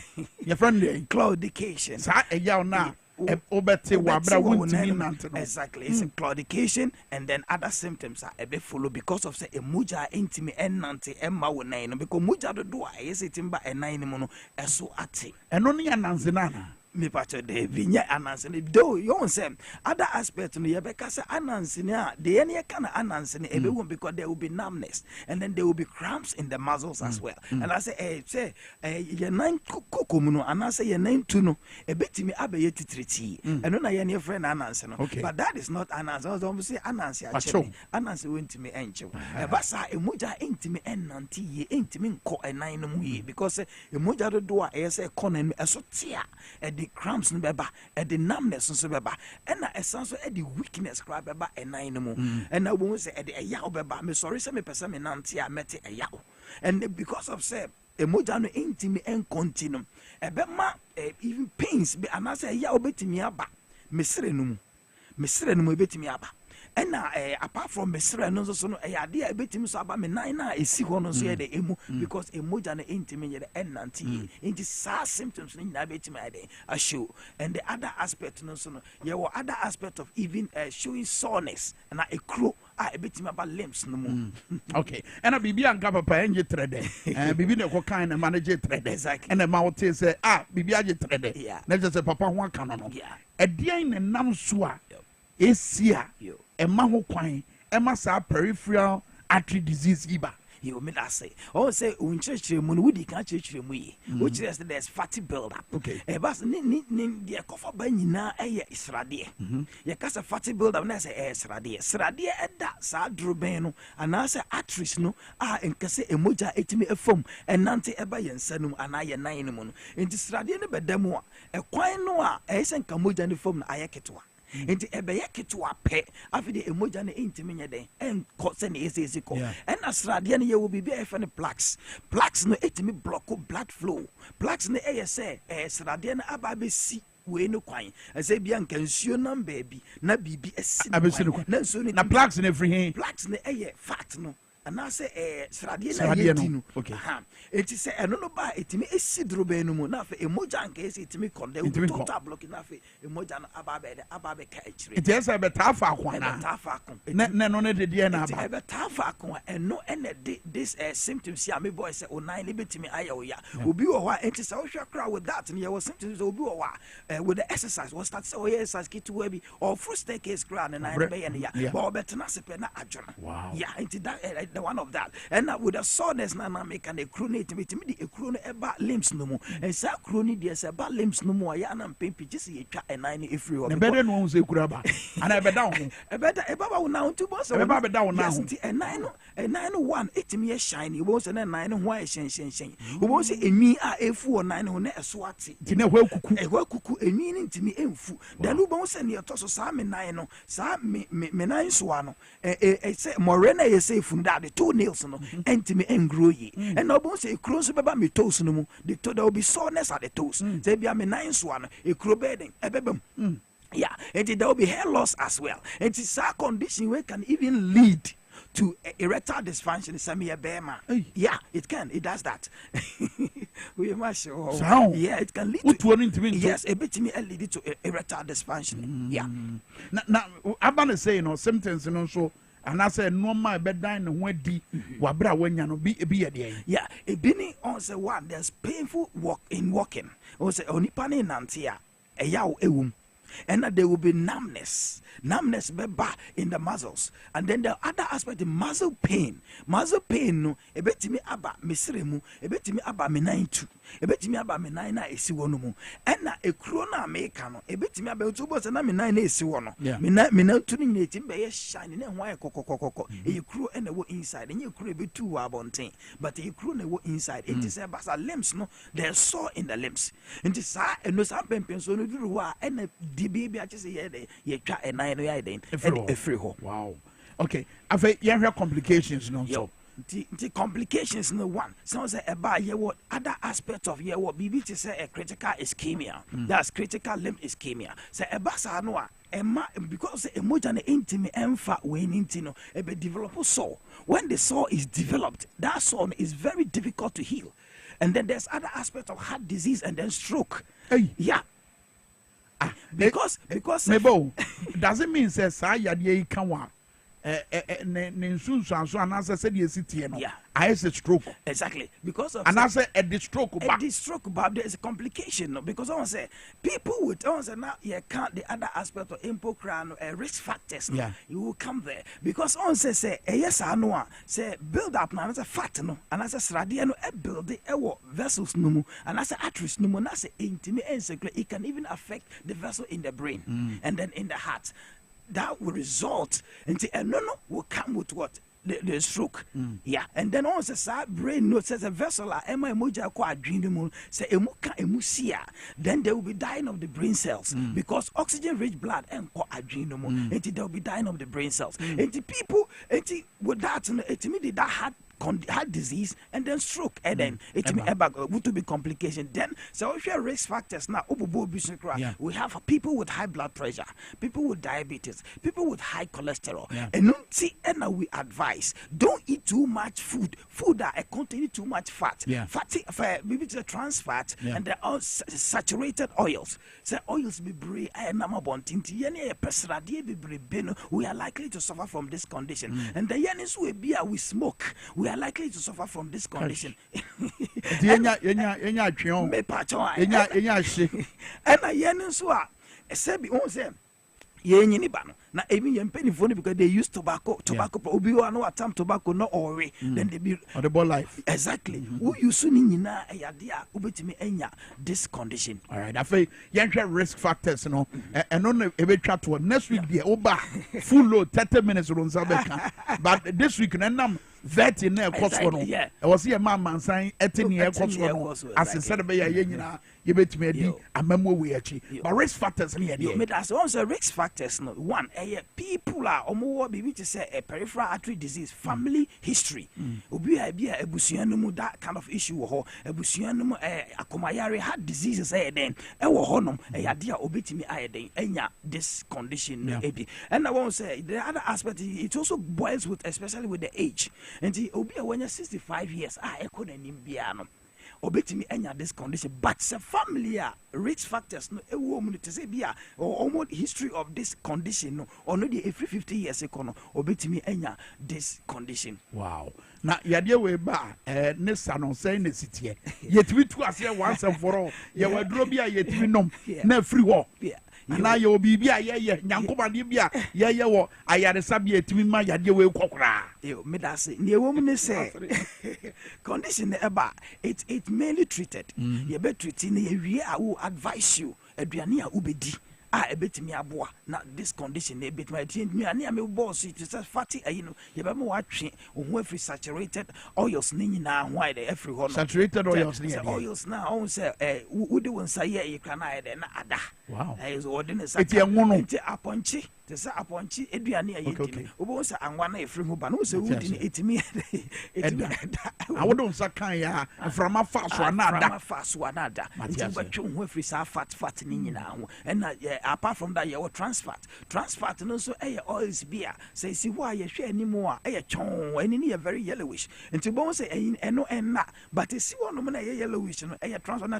your friend claudication sa a yaw na obete wabra wuntimi nanti no exactly it's a claudication and then other symptoms are be follow because of say emoja intimi nanti emma wo nan no because emoja do a yes timba enan mu no eso ate eno ne ananse na me pacho de vinya anansene do you say other aspect no ye beka say anansene a the any kind of anansene e be won because there will be numbness and then there will be cramps in the muscles as well and I say ye nan kokomu no and I say ye nan tu no e betimi abaye titriti and no na ye ne friend ananse no but that is not ananse I don't say ananse a chemi ananse wentimi enchew e ba sa emoja entimi ennanti ye entimi nko enan no mu ye because emoja do a ye say konan eso tia the cramps no beba the numbness nso beba and na esanso the weakness cry beba enan no mu and na won say the eyaw beba me sorry say me person me nante a mete eyaw and because of say emoja no intimi en continue ebema even pains be anase eyaw betimi aba mesere no mu betimi aba and apart from mesre no so no ade a betimi so aba me nan na esi ho no so ye de emu because emoja no intimi ye de enanti inti sa symptoms no na betimi ade a show and the other aspect no so no ye were other aspect of even showing soreness na ekro a betimi aba limbs no mu okay and a bibi anka papa enje trede bibi ne ko kan na manage trede exactly and ma wote say bibi age trede na je say papa ho aka no no edian ne nam so a esia Emma ho kwan Emma sa peripheral artery disease iba you mean I say say unchechire mu no wudi kan chechire mu yi which is there's fatty build up okay bas ni de kofa ba nyina eye israde ye kasa fatty build up na say israde eda sa droben no ana say arteries no enkase emoja etimi efom enante eba yensanum ana ye nan no mu no enti israde ne bedamu a ekwan no a esen kamoja ne fom na ayeketwa enti ebeye ketwa pe afide emoja ne intimi nyeden en ko se ne esi ko en asrade ne ye wo bibia e fe ne plaques no etimi block blood flow plaques ne eye se asrade ne aba be si we no kwan ase bia nka nsuo nam baabi na bibi esi na nsuo ne na plaques ne free hin plaques ne eye fat no ana se srade na yedi no okay enti se eno no ba etimi esi drobe no mu na fe emoja nka esi etimi konde total block na fe emoja no aba be ka echire enti ese be tafa akwan na tafa akon ne no ne de na aba be tafa akon eno ene this symptoms ya me boy say onan ne betimi ayo ya obi wo ho enti se wo hwe kra with that ne was symptoms obi wo with the exercise was start say exercise kitu we bi or full staircase kra ne na be ya but betena sepe na adwona yeah enti that the one of that and with the soreness na make an ecronate me the ecron eba limbs no mu and sa crony dey say ba limbs no mu ya na mpempi jisi ye twa enan efri ho ne bede no say kura ba ana e beda ho e beda e baba na unto boss e baba beda ho na ho enan no one etimi ye shine e bo say na enan no ho a shen o bo say enwi a efu o nan ho na eso ate ti na hwa kuku enwi ni ntimi emfu dan u bo say ne to so sa me nan no sa me nan so ano say morena ye say funda the two nails no entimi engrow ye and no bo say ekro so beba me toes no mu the toe there will be soreness at the toes say bia me nan so ano ekro beden ebebam yeah and there will be hair loss as well and it's a condition where can even lead to erectile dysfunction yeah it does that we must yeah it can lead to yes a bit me lead to erectile dysfunction yeah na abana say no symptoms no so and I said no my bed dine and when di wabra when you know be a day yeah a bini on say one there's painful walking on say only pani nantia a yaw ewum and that there will be numbness beba in the muscles. And then the other aspect, the muscle pain no ebetimi aba mesremu, ebetimi aba menaitu, ebetimi aba menina esi wono mu, ena ekuro na meka no ebetimi aba otubo se na menina esi wono, menatu ni nyeti be shine na hwan kokokokoko ekuro ena wo inside, enye ekuro ebetu wa abonten, but ekuro na wo inside, it is basa limbs no, they're sore in the limbs. Nti sa eno sa pempen so no duru wa ena dibi bi ache se ye twa ena no ya den every ho. Wow. Okay, afa ye hwe complications no so. The complications no one. Some say about what other aspects of what BB to say a critical ischemia. That's critical limb ischemia. Say ebasa no because emotion intimate emfa when intino ebe develop sore. When the sore is developed, that sore is very difficult to heal. And then there's other aspects of heart disease and then stroke. Hey. Yeah. Because Mebo, does it mean say sa yade kan wa ne nsunsu anso anasa said ye sitie no. I say stroke. Exactly. Because of and I say at the stroke but there is a complication no? Because I say people with now you can't the other aspect of impocran risk factors no? You will come there because on say yes I know say build up now as a fat no and as a sradia no build the vessels no and as a arteries no na say intimate and it can even affect the vessel in the brain and then in the heart. That will result into no will come with what the stroke. Yeah, and then also say brain no says a vessel ema emoja ko adwene mu say emu ka emu sia, then they will be dying of the brain cells because oxygen rich blood and ko adwene mu and they will be dying of the brain cells. And the people with that it that heart disease and then stroke and then it may to be complication. Then so if you have risk factors now we have people with high blood pressure, people with diabetes, people with high cholesterol, and we advise don't eat too much food that contain too much fat, fatty maybe it's a trans fat and the saturated oils. So oils be we are likely to suffer from this condition. And the yenis we smoke, we are likely to suffer from this condition. And I now even penny phone because they use tobacco obi no attempt tobacco no ore then they be audible life exactly who you soon na dia ubetimi enya this condition. All right, I feel risk factors no and on a betwa to next week the oba full load 30 minutes run sabeka but this week na 30 na cost no I was here man sign 18 year cost no as instead be ye nyina ye betimi adi amamwo we achi but risk factors na ye me that's also risk factors no one people are omo bibi to say a peripheral artery disease family history obi a ebusua no mu that kind of issue wo ho ebusua no mu akomayare heart diseases then wo ho nom yade a obetimi ayeden enya this condition no ebi and I won't say the other aspect it also boils with especially with the age and obi a when 65 years ekonanim bia no obetimi enya this condition but the family risk factors no ewo mu to say bia or almost history of this condition no or no the every 50 years ekono obetimi enya this condition. Wow. Na yade we ba ne sanon say ne sitie yetimi tu ase once and for all ye waduro bia yetimi nom na free ho na ye obi bia ye nyankobade bia ye wo ayaresa bia yetimi ma yade we kokora me da say ne ewo mu ne say condition eba it mainly treated ye be treating ye wie I will advise you aduane a ubedi ebetimi aboa na this condition ebetimi aduane a me boss it is fatty ye be mo watwe ohun free saturated oils ni nyina ho ai every ho saturated oils ni oils na on say wudi won say ye kana na ada wow so ordinary eti aponchi te sa aponchi aduane a yedi obo say anwa na efri ho ba no say wudi ni etimi awodon sakan ya from afaso anada enti batwe ohun free sa fat ni nyina ho and apart from that you trans fat no so oils beer say see why you hwe animu a chon ani ni very yellowish enti bon say eno enna but see one no na yellowish no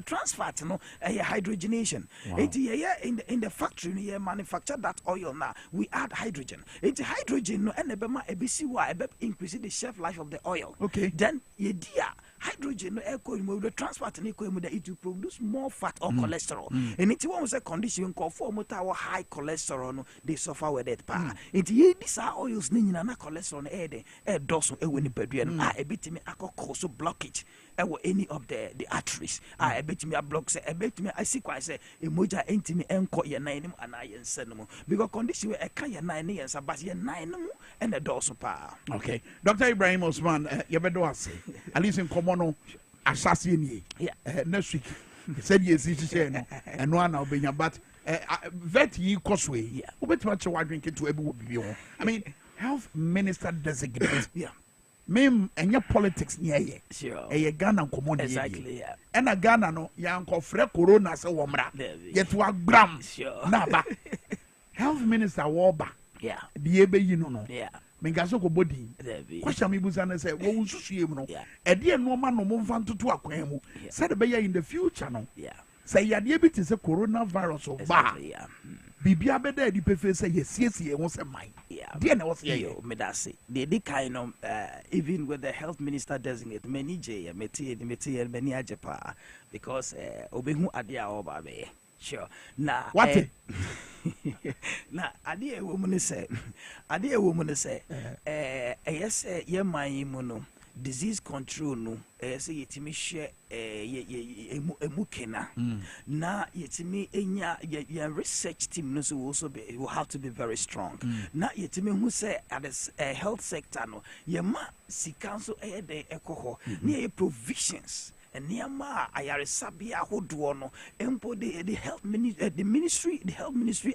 trans fat no hydrogenation enti in the factory no manufacture that oil now we add hydrogen enti hydrogen no ene be ma ebisi wa ebe increase the shelf life of the oil then ye dia hydrogen no the trans fat no it will produce more fat or cholesterol and it won't say condition call for omuta high cholesterol no they suffer with it pa nti ye these are oils ni nyina na cholesterol no e doso e woni padua no ebitimi akoko blockage any of the arteries ebetimi a block say ebetimi asikwa say emoja entimi enko ye nan nim ana ye nsa no because condition we eka ye nan ne ye nsa but ye nan no and the doso pa. Okay, Dr. Ibrahim Osman, DwaboAse at least in common assassin next week said yes no and one now being but vet ye cosway ubetuma che drink to ebu bibi. I mean health minister designate mem enya politics near ye sure Ghana common exactly and a Ghana no yanko fre corona se womra yet wa gram sure na ba health minister woba the ebe you know mengaso ko body kwasha mibuza na say wo nsusuye mu no e de no ma no mo mfa ntoto akwan mu said be in the future no say yade bi te say coronavirus o ba bibia be da di pefe say yesiesie ho say man de na wo say yo me da say the kind of even with the health minister designate many je meti many ajepa because obehu ade a oba be sure na what na ade e wo mu ne say yes ye man mu no disease control no say yetimi share emu kena na yetimi enya your research team no so also be will have to be very strong na yetimi hu say at the health sector no ye ma sikanso de ekoho na provisions and niama ayaresabia hodo no empo the health ministry the health ministry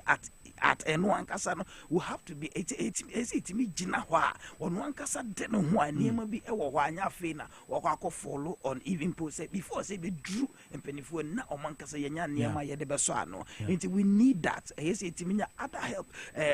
at eno ankasa no will have to be 88 me gina ho a ono ankasa de no ho niama bi e wo ho anya fe na wo akọ follow on even post before say be drew empenifo na o mankasa yenya niama ye de beso ano until we need that yes itiminya other help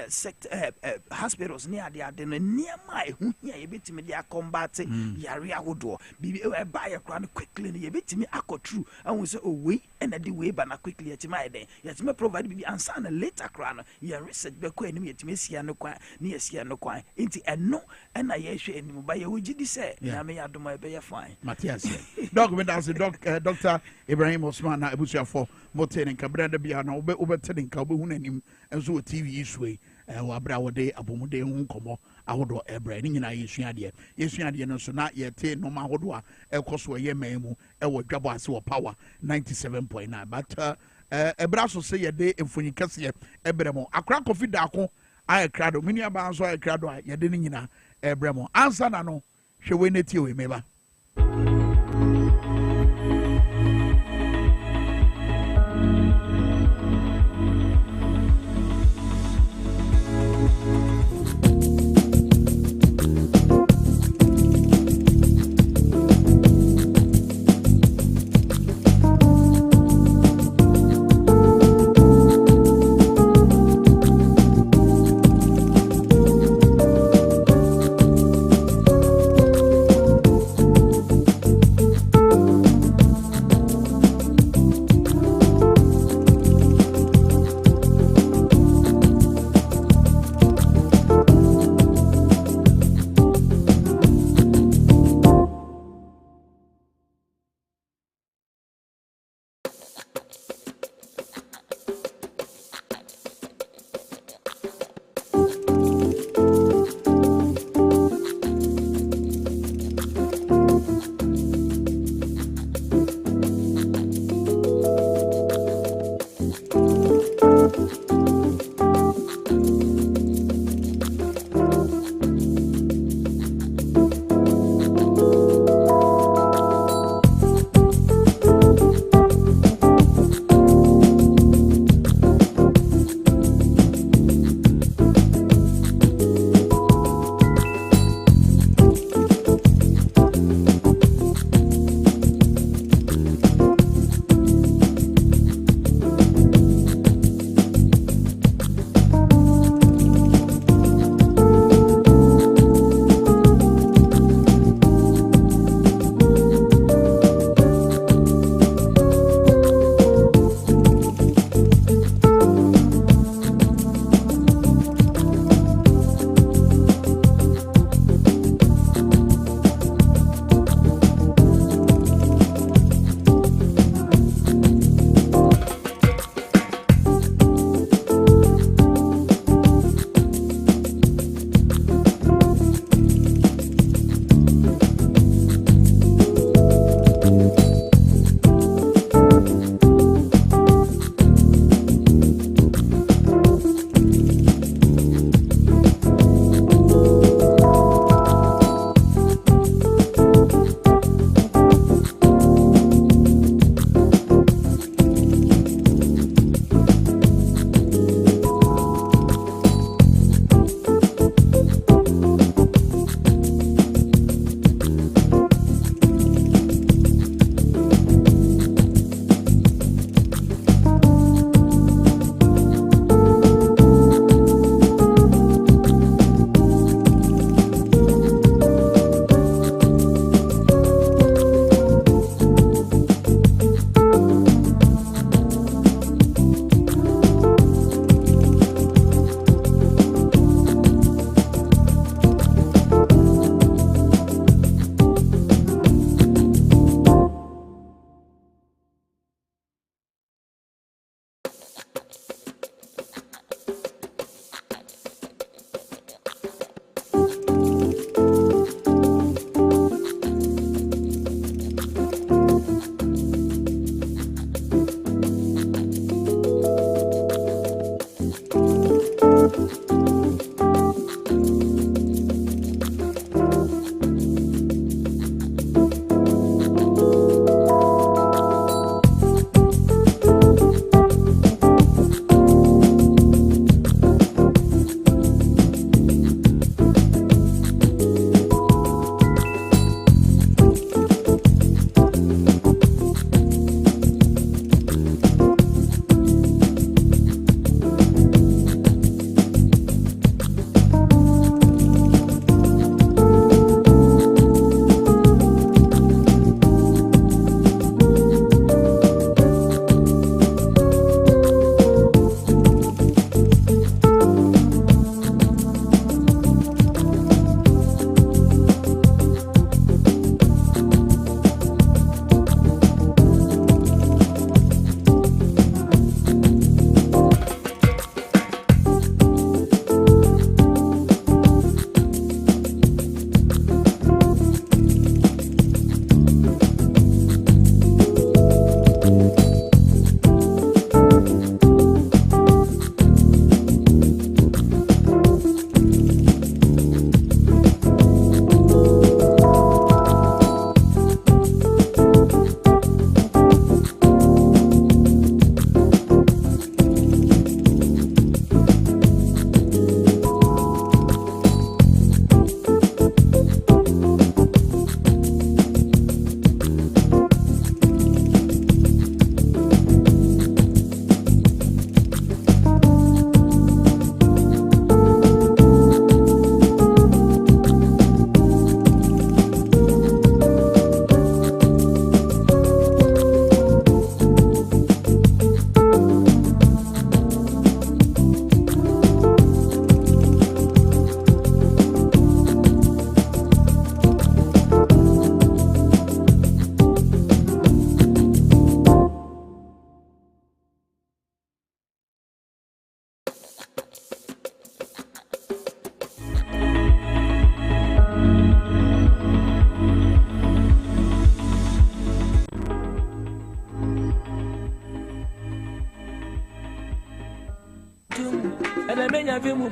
sector hospitals near the no niama e hu hia ye betimi de combat yare ahodo bi e ba ye kra no quickly ye betimi akotru and say oh we and the way ba na quickly yetima den yetima provide bi answer na later kra no ye research be ko enim yetima sia no kwan na yesia no kwan enti eno na ye hwe enim ba ye wogidi say na me yadoma be ye fine Matthias dog me that's Dr. Ibrahim Osman na ebusuafo moten nka branda bia na obetene nka obehu nanim enso TV isue wa bra wode abomude hu nkomo ahodo ebra ni nyina yesuade no so na yete no ma ahodo a ekoso ye memu ewo DwaboAse wo power 97.9 but ebra so say yede emfonyi kase ebremo akra kofi da ko aye krado mini aba anso aye krado a yede ni nyina ebremo ansa na no hwe neti we meba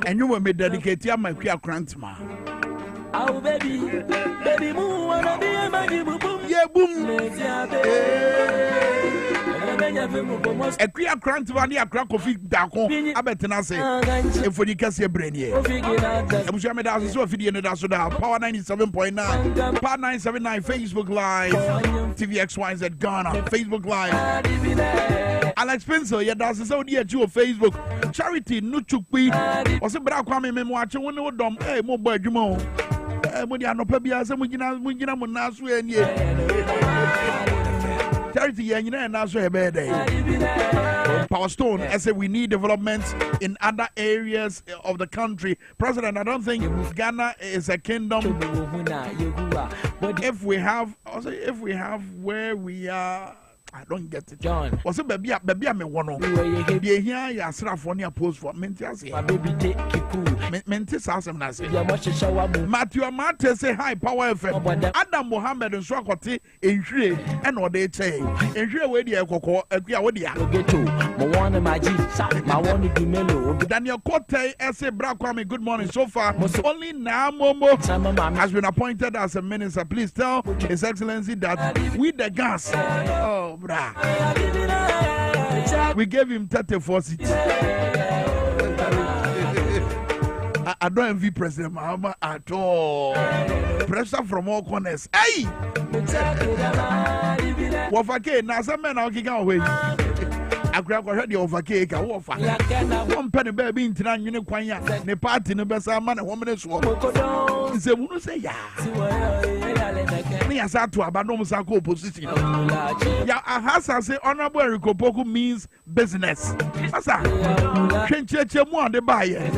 And you will be dedicated to my queer grandma. Oh, baby, baby, move, wanna be a magic boom. Yeah, boom. A queer grandma, a crack of it, Dacon. I bet I say, if we can see a brain here. I'm sure me that's so video and that's Power 97.9, Power 979, Facebook Live, TVXYZ Ghana, Facebook Live. Alex Spencer, yeah, that's so dear to Facebook. Charity, no chukwi. Was a black Kwame Minkah watching one of them. Hey, more boy, Jumo. When you are no pebia, some Mujina Munasu and ye. Charity, you know, and that's a bad day. Power Stone, I say we need development in other areas of the country. President, I don't think Ghana is a kingdom. But if we have where we are. I don't get it. John. Was it baby me one? Be here, ya Srafonia post for Mentias. My baby take cool. Mentis awesome. Matthew Amate say hi, Power FM. Adam Mohammed and Swakoti in Shre and what they say. In Shre, where the Coco, a Giawadia. Get to Moana Maji, my one to Melo. Daniel Kote, S.A. Brakwame, good morning. So far, only now Momo has been appointed as a minister. Please tell His Excellency that with the gas. Oh, we gave him 34 seats. I don't envy President Mahama at all. Pressure from all corners. Hey! Wafake, now some men are kicking away. I grab a head of a cake. I walk. One penny baby in Tinan Uniquanya, the party in the best man and woman is one. Say, who say, yeah. Me as I to abandon Sako position. Ya Ahasa say honorable Rikopoku means business. Asa, Chenche more the buyer.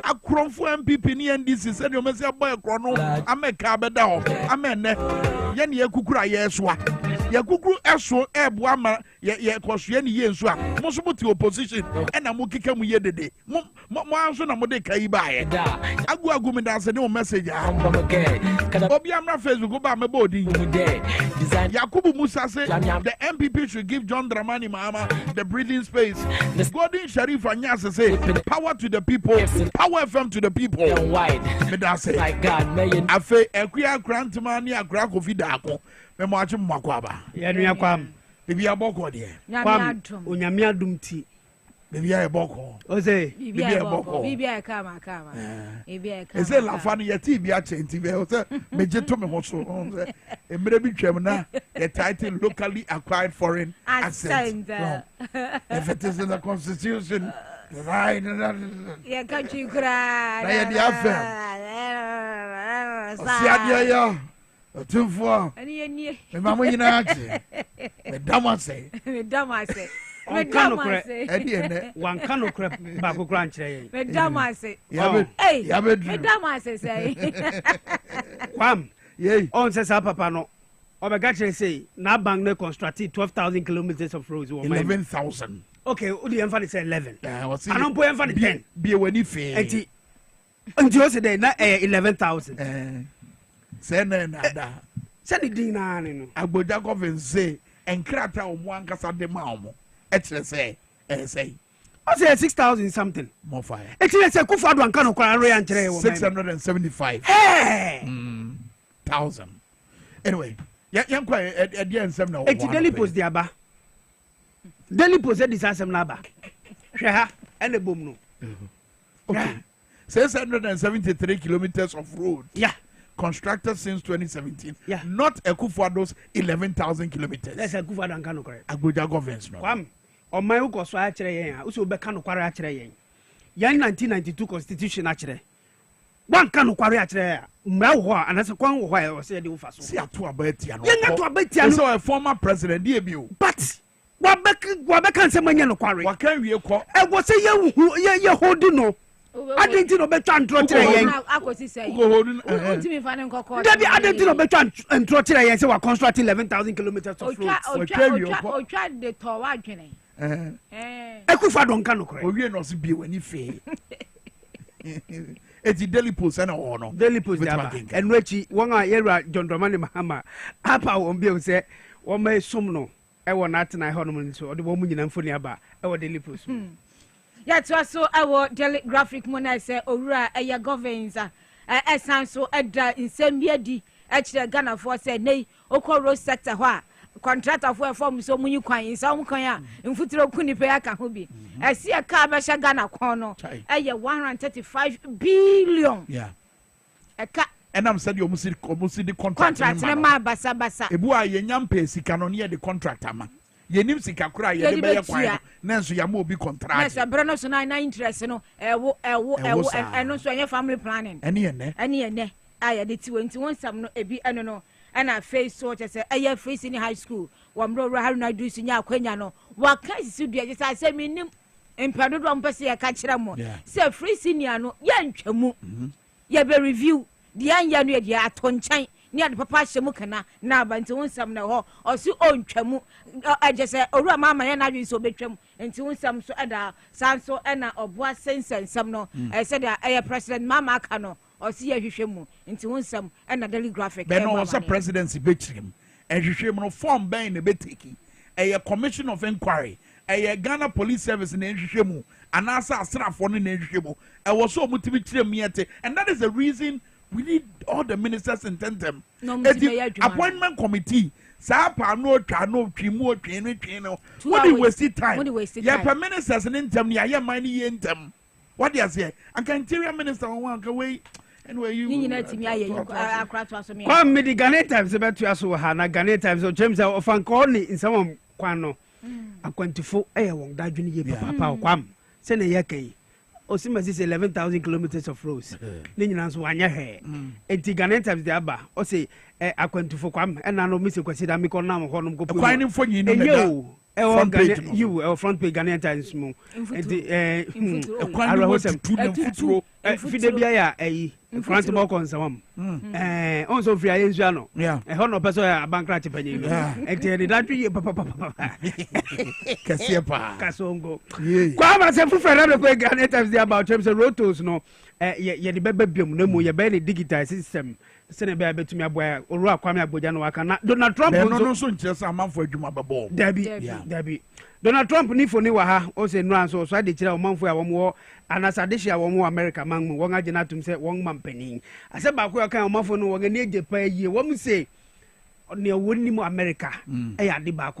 A crumb for MPP ni NDC said you must have boy a chrono. I'm a cabedao. I'm a Yenya Kukura Yeswa. ye kukuru eso eboa ma ye kwosue ne ye nso a mo so muti opposition na mo keka mu ye dede mo anso na mo de kai ba ye agu me dance ne o message obi amra Facebook ba me bodi Yakubu Musa say the MPP should give John Dramani Mahama the breathing space. Gordon Sharif Anyasa say power to the people, power FM to the people. Me da say my God, afe ekuya grantman ni akra kofi dako me mo achi mmako aba ya nua kwam bibi aboko de kwam onyame adum ti bibi aboko o say bibi aboko bibi akama bibi akama ese la fa ni yeti bi achenti be o say me jeto me ho so emre bi twam na the title locally acquired foreign accent if it is in the constitution right ya country kura na ya di afem osiadia ya otumfo ani me mamu yina ache me damase Wankano crap back crunch. Madam, I say, hey, Madam, I say, Kwam, yea, on says Papa no. Obegache say, now bang no constructed 12,000 kilometers of roads. 11,000. Okay, the emphasis say 11. I don't put emphasis 10. Be a when you fail. Until you say, not 11,000. Send another. Send it in. I would just say, and crater on one casa de Mamo. Say, say. I say 6,000 something. More fire. Actually, say Kufadu and Kano and 675. Hey! 1,000. Anyway, young quiet at the end. Some now. It's Daily Post, the Abba. Daily Post said this as some laba. Shaha and the boom. Okay. 673 kilometers of road. Yeah. Constructed since 2017. Yeah. Not Ekufuado's 11,000 kilometers. Let's Ekufado and Kano correct. Abuja governance. Kwam. On my uko so actually yen. Uso be Kano kware actually yen. Yan 1992 constitution actually. One Kano kware actually. Mewa and as a kwan why I say the ufaso. See a two abeti and yen to abeti so a former president DBU. But Wabeka say manya no kware. What can we call? I was say ye holding no. I didn't know better and trotting. I was say, ultimate fan and cocoa. I didn't know better and trotting. I say, we're constructing 11,000 kilometers of roads. Or tried the Torah journey. Ekufa don't can correct. We are not be when you fail. It's the Daily Post and honor. Daily Post, and Richie, one era John Dramani Mahama. Apa won't be say, one may sumno. I want not and I honor so the woman in Amphoniaba, our Daily Post. Yet was so our daily graphic when I say, Ora, a governance, a sound so in same year, actually, Ghana for say, nay, Oko Rose sector, wha, contract of where from so many coins, some coin, in Futuro Kunipea Hubi. I see a car, Basha Ghana corner, a 135 billion. Yeah. A cat. And I'm said you must see the contract. Ma basa basa. A boy, ye nyam pay si canonia the contract, ama. Ye nim sika kura ye be yakwan nanso ya mo bi contract yes abro so na interest no ewo eno so anya family planning ene ene aya de ti wonti won sam no ebi eno no ana face so che say aya free senior high school wa mro haruna do sunya akwanya no wa kan sisi dua je say me nim empado do mpese ya ka kire mo say free senior no ya ntwamu ya be review de anya no ya atonchen ni ade papa hyemu kana na ba nti wonsam na ho osi ontwamu agese owura mama ye na adwi so betwam nti wonsam so ada sanso na oboa sensensam no said the president mama aka no osi ye hwehwemu nti wonsam na daily graphic be no osa presidency betrim hwehwemu no form ben na beteki commission of inquiry Ghana police service na hwehwemu anasa asrafo no na hwehwemu was so mutimi kirem yete and that is the reason we need all the ministers in tandem. Appointment committee. Sapa no twa no twimu twin no. What do we waste time? Yeah, prime ministers in them ya money in them. What do you say? And interior minister one can wait. Anyway, you need to me Kwame me the Ghana Times about to aso ha na Ghana Times o James of Ankoni in some kwano. Akwantifo won da dwene ye papa kwam. Se na yake Osima is 11,000 kilometers of roads. Ninyina so anya he. Enti Ghana Times de aba. O say akwantufo kwam e na no mi se kwasi da mi ko nam ho nom ko pu. Kwan fo yin no meda. You front page Ghana Times mu. Enti kwan no futuro. Fide bia ya France more concern. Also free Asiano. Yeah. A honor person a bankrupt penny. And that we Casiepa Casongo. Kwame said for another quick times about terms of rotos no. Yeah, the baby no more your very digital system. Send a baby to me boy or Kwame Bojano cannot Donald Trump no so just a man for Juma Babo. Debbie. Donald Trump ni for niwa also no so I did a man for a more and as a dish a more America man one agent to say one man penny. I said back where kind of man for no one need to pay you. What we say near wouldn't America. I had the back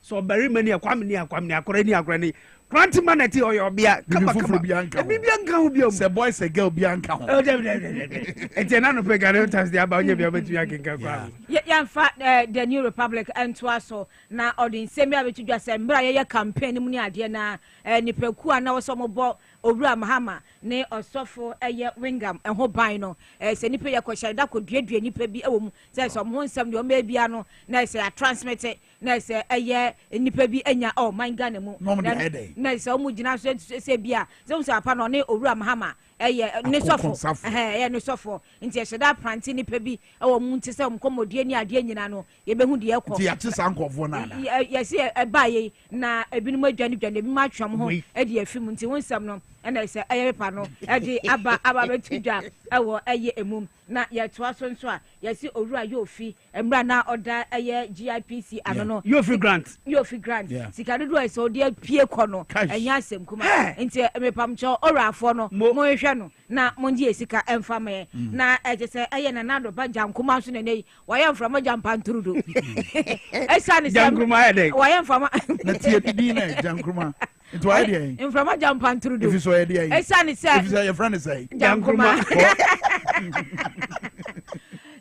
so very many a Kwame Granny. Granty manati or your beer. Come on, Bianca. The boy say girl Bianca. Oh, it's another peg times the about you be able to yakin. Yeah, in fact, the New Republic and Twaso now or the same way to just say, Braya campaign, Munia, and Nipekua now some about Obra Mahama, ne or Sofo, a year Wingham, and Hobino, as any player question that could get you, Nipe says some one some your maybiano, nice a transmitted, nice a year, and Nipe enya, oh, my gun, nice, so much now say beer, those are panone or Ramhama. Ne sofo nti eheda pranti ni pebi e mu nti se mkomodie ni ade nyina no ye behu de ekọ ti ya chisa nkofo na ye se ebaye na ebinum adwane bi ma twam ho e de afim nti wonsam no na se eyepa no e de aba betudwa ewo eye emum na ye toa so nso a ye se owura ye ofi emra na oda eye GIPC ano no you ofi grant sika dodo e so de pie kọ no enya asem kuma nti mepamcho orafo no mo hwe no na mondi esika emfame na ejese eye na nado ba jankuma so ne waye mframa jampa nturudo esa ni jankuma ede waye mframa na tie didi na jankuma it wa ede mframa jampa nturudo if so ede esa ni say if your friend say jankuma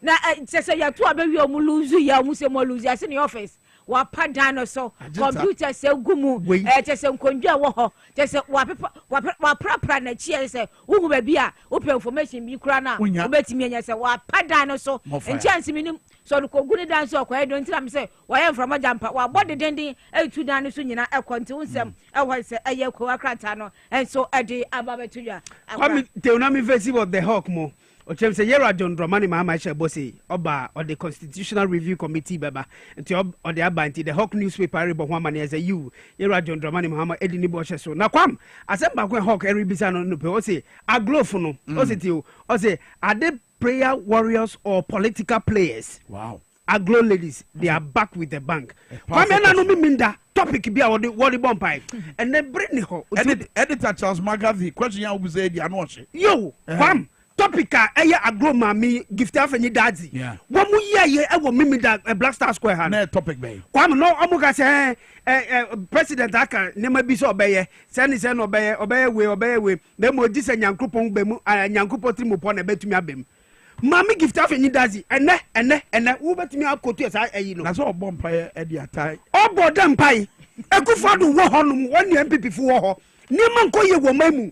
na ejese ya to abewi omu lose ya omu se mo lose ase ni office wa padano so computer se gumu ejese nkondwa wo ho ejese wa prapra na chi ese wo ba bia wo pe information bi kura na wo betimi anya se wa padano so enchance minim so ko gune dance o kwa don tira me se wa ye from jampa wa body dendin etu dan so nyina ekonti unsem e wo se eye ko akrata no and so ede ababetudwa Kwame Teunami festival the hawk mo o chem se yera John Dramani Mahama Shebosi oba or the Constitutional Review Committee baba nti o the abanti the hawk newspaper rebo ho amane as you yera John Dramani Mahama edini bo so na kwam asemba kwen hawk eribisa no pe o se aglofu no o se ti o se ade prayer warriors or political players. Wow. Aglo ladies, they are back with the bank. Kwame na no minda topic bia what the bomb pipe and then bring ho. Editor Charles McGavie question ya obuze di anoche. Yo, kwam topic eye aglo mami gift afenyi dadzi. Wo mu ye e wo mimida Black Star Square ha. Na topic be. Kwam no omuga se president aka nema bi so obeye se ni se no obeye we na mo di se nyankropon be mu nyankropon trimopo na betumi abem. Mami gift afenyi dadzi ene wo betumi akotu esa ayi no. Na so obom paye e di atai. Obodam pai. Ekufadu wo honum woni MPP fu wo ho. Niema nkoye wo mamu.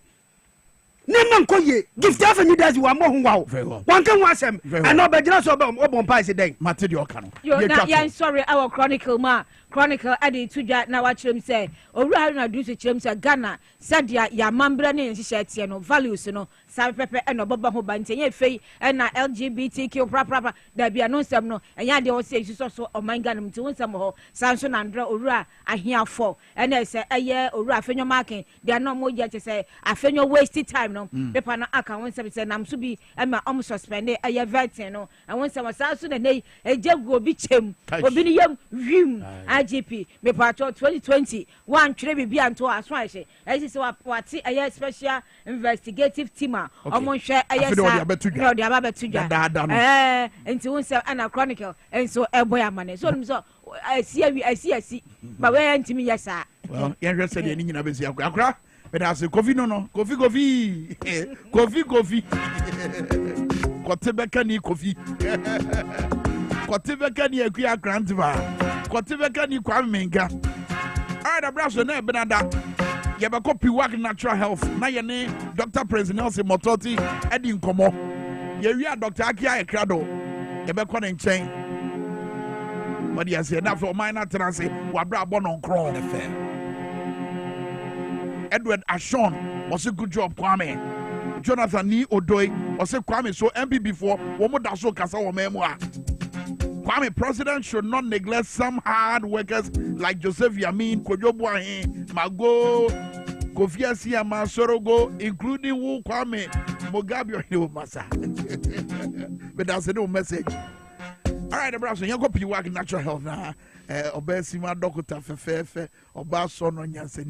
Niema nkoye gift afenyi dadzi wa mo ho wa. Wan kan wasem and obegina so obom pai se den. Mate di okano. Yo na yan sorry our chronicle ade tudwa na wa chirem say owura na do so chirem say Ghana sadia ya mambra ne nhihye tie no values no sabe pepe e no baba ho bantenye fei e na LGBTQ prapra da bia no nsem no enya de o say so Ghana mti wonsem ho sanso na ndra owura ahiafo e na say eye owura afenyo marking de na mo je say afenyo waste time no pepa na aka wonsem say nam so bi e ma suspend eye vetting no e wonsem sanso na nei ejegu obi chem obi ni yam wim IGP me pato 2020 one tire bibia nto aso ahye esi se wati eye special investigative team omo hwe eye sa no de ababetudwa enti won se ana chronicle enso eboy amane so so asi ba we ntimi yesa well yen hwe se de ni nyina bezi akra but as coffee no coffee kotebeka ni coffee kotebeka ni akua grandva kotebeka ni Kwame Minkah ada braso na benada ye be copy work natural health na ye ne Dr. President Nelson Mototi edi nkomo ye wi Dr. Akia Ekrado ye be ko ne nchen but ye say na for minor transit wa bra bono nkro Edward Ashon was a good job Kwame Jonathan Ni Odoi ɔsɛ Kwame so MPP for wɔn da so kasa wɔn mɛmu a Kwame, president should not neglect some hard workers like Joseph Yamin, Kojo Boahen, Mago, Kofi Asiama, Sorogo, including Wu Kwame, Mugabe, or Masa. But that's a new message. All right, brother, you go be working natural health now. Obesima, Doctor Fefe, Obason, on Yansen.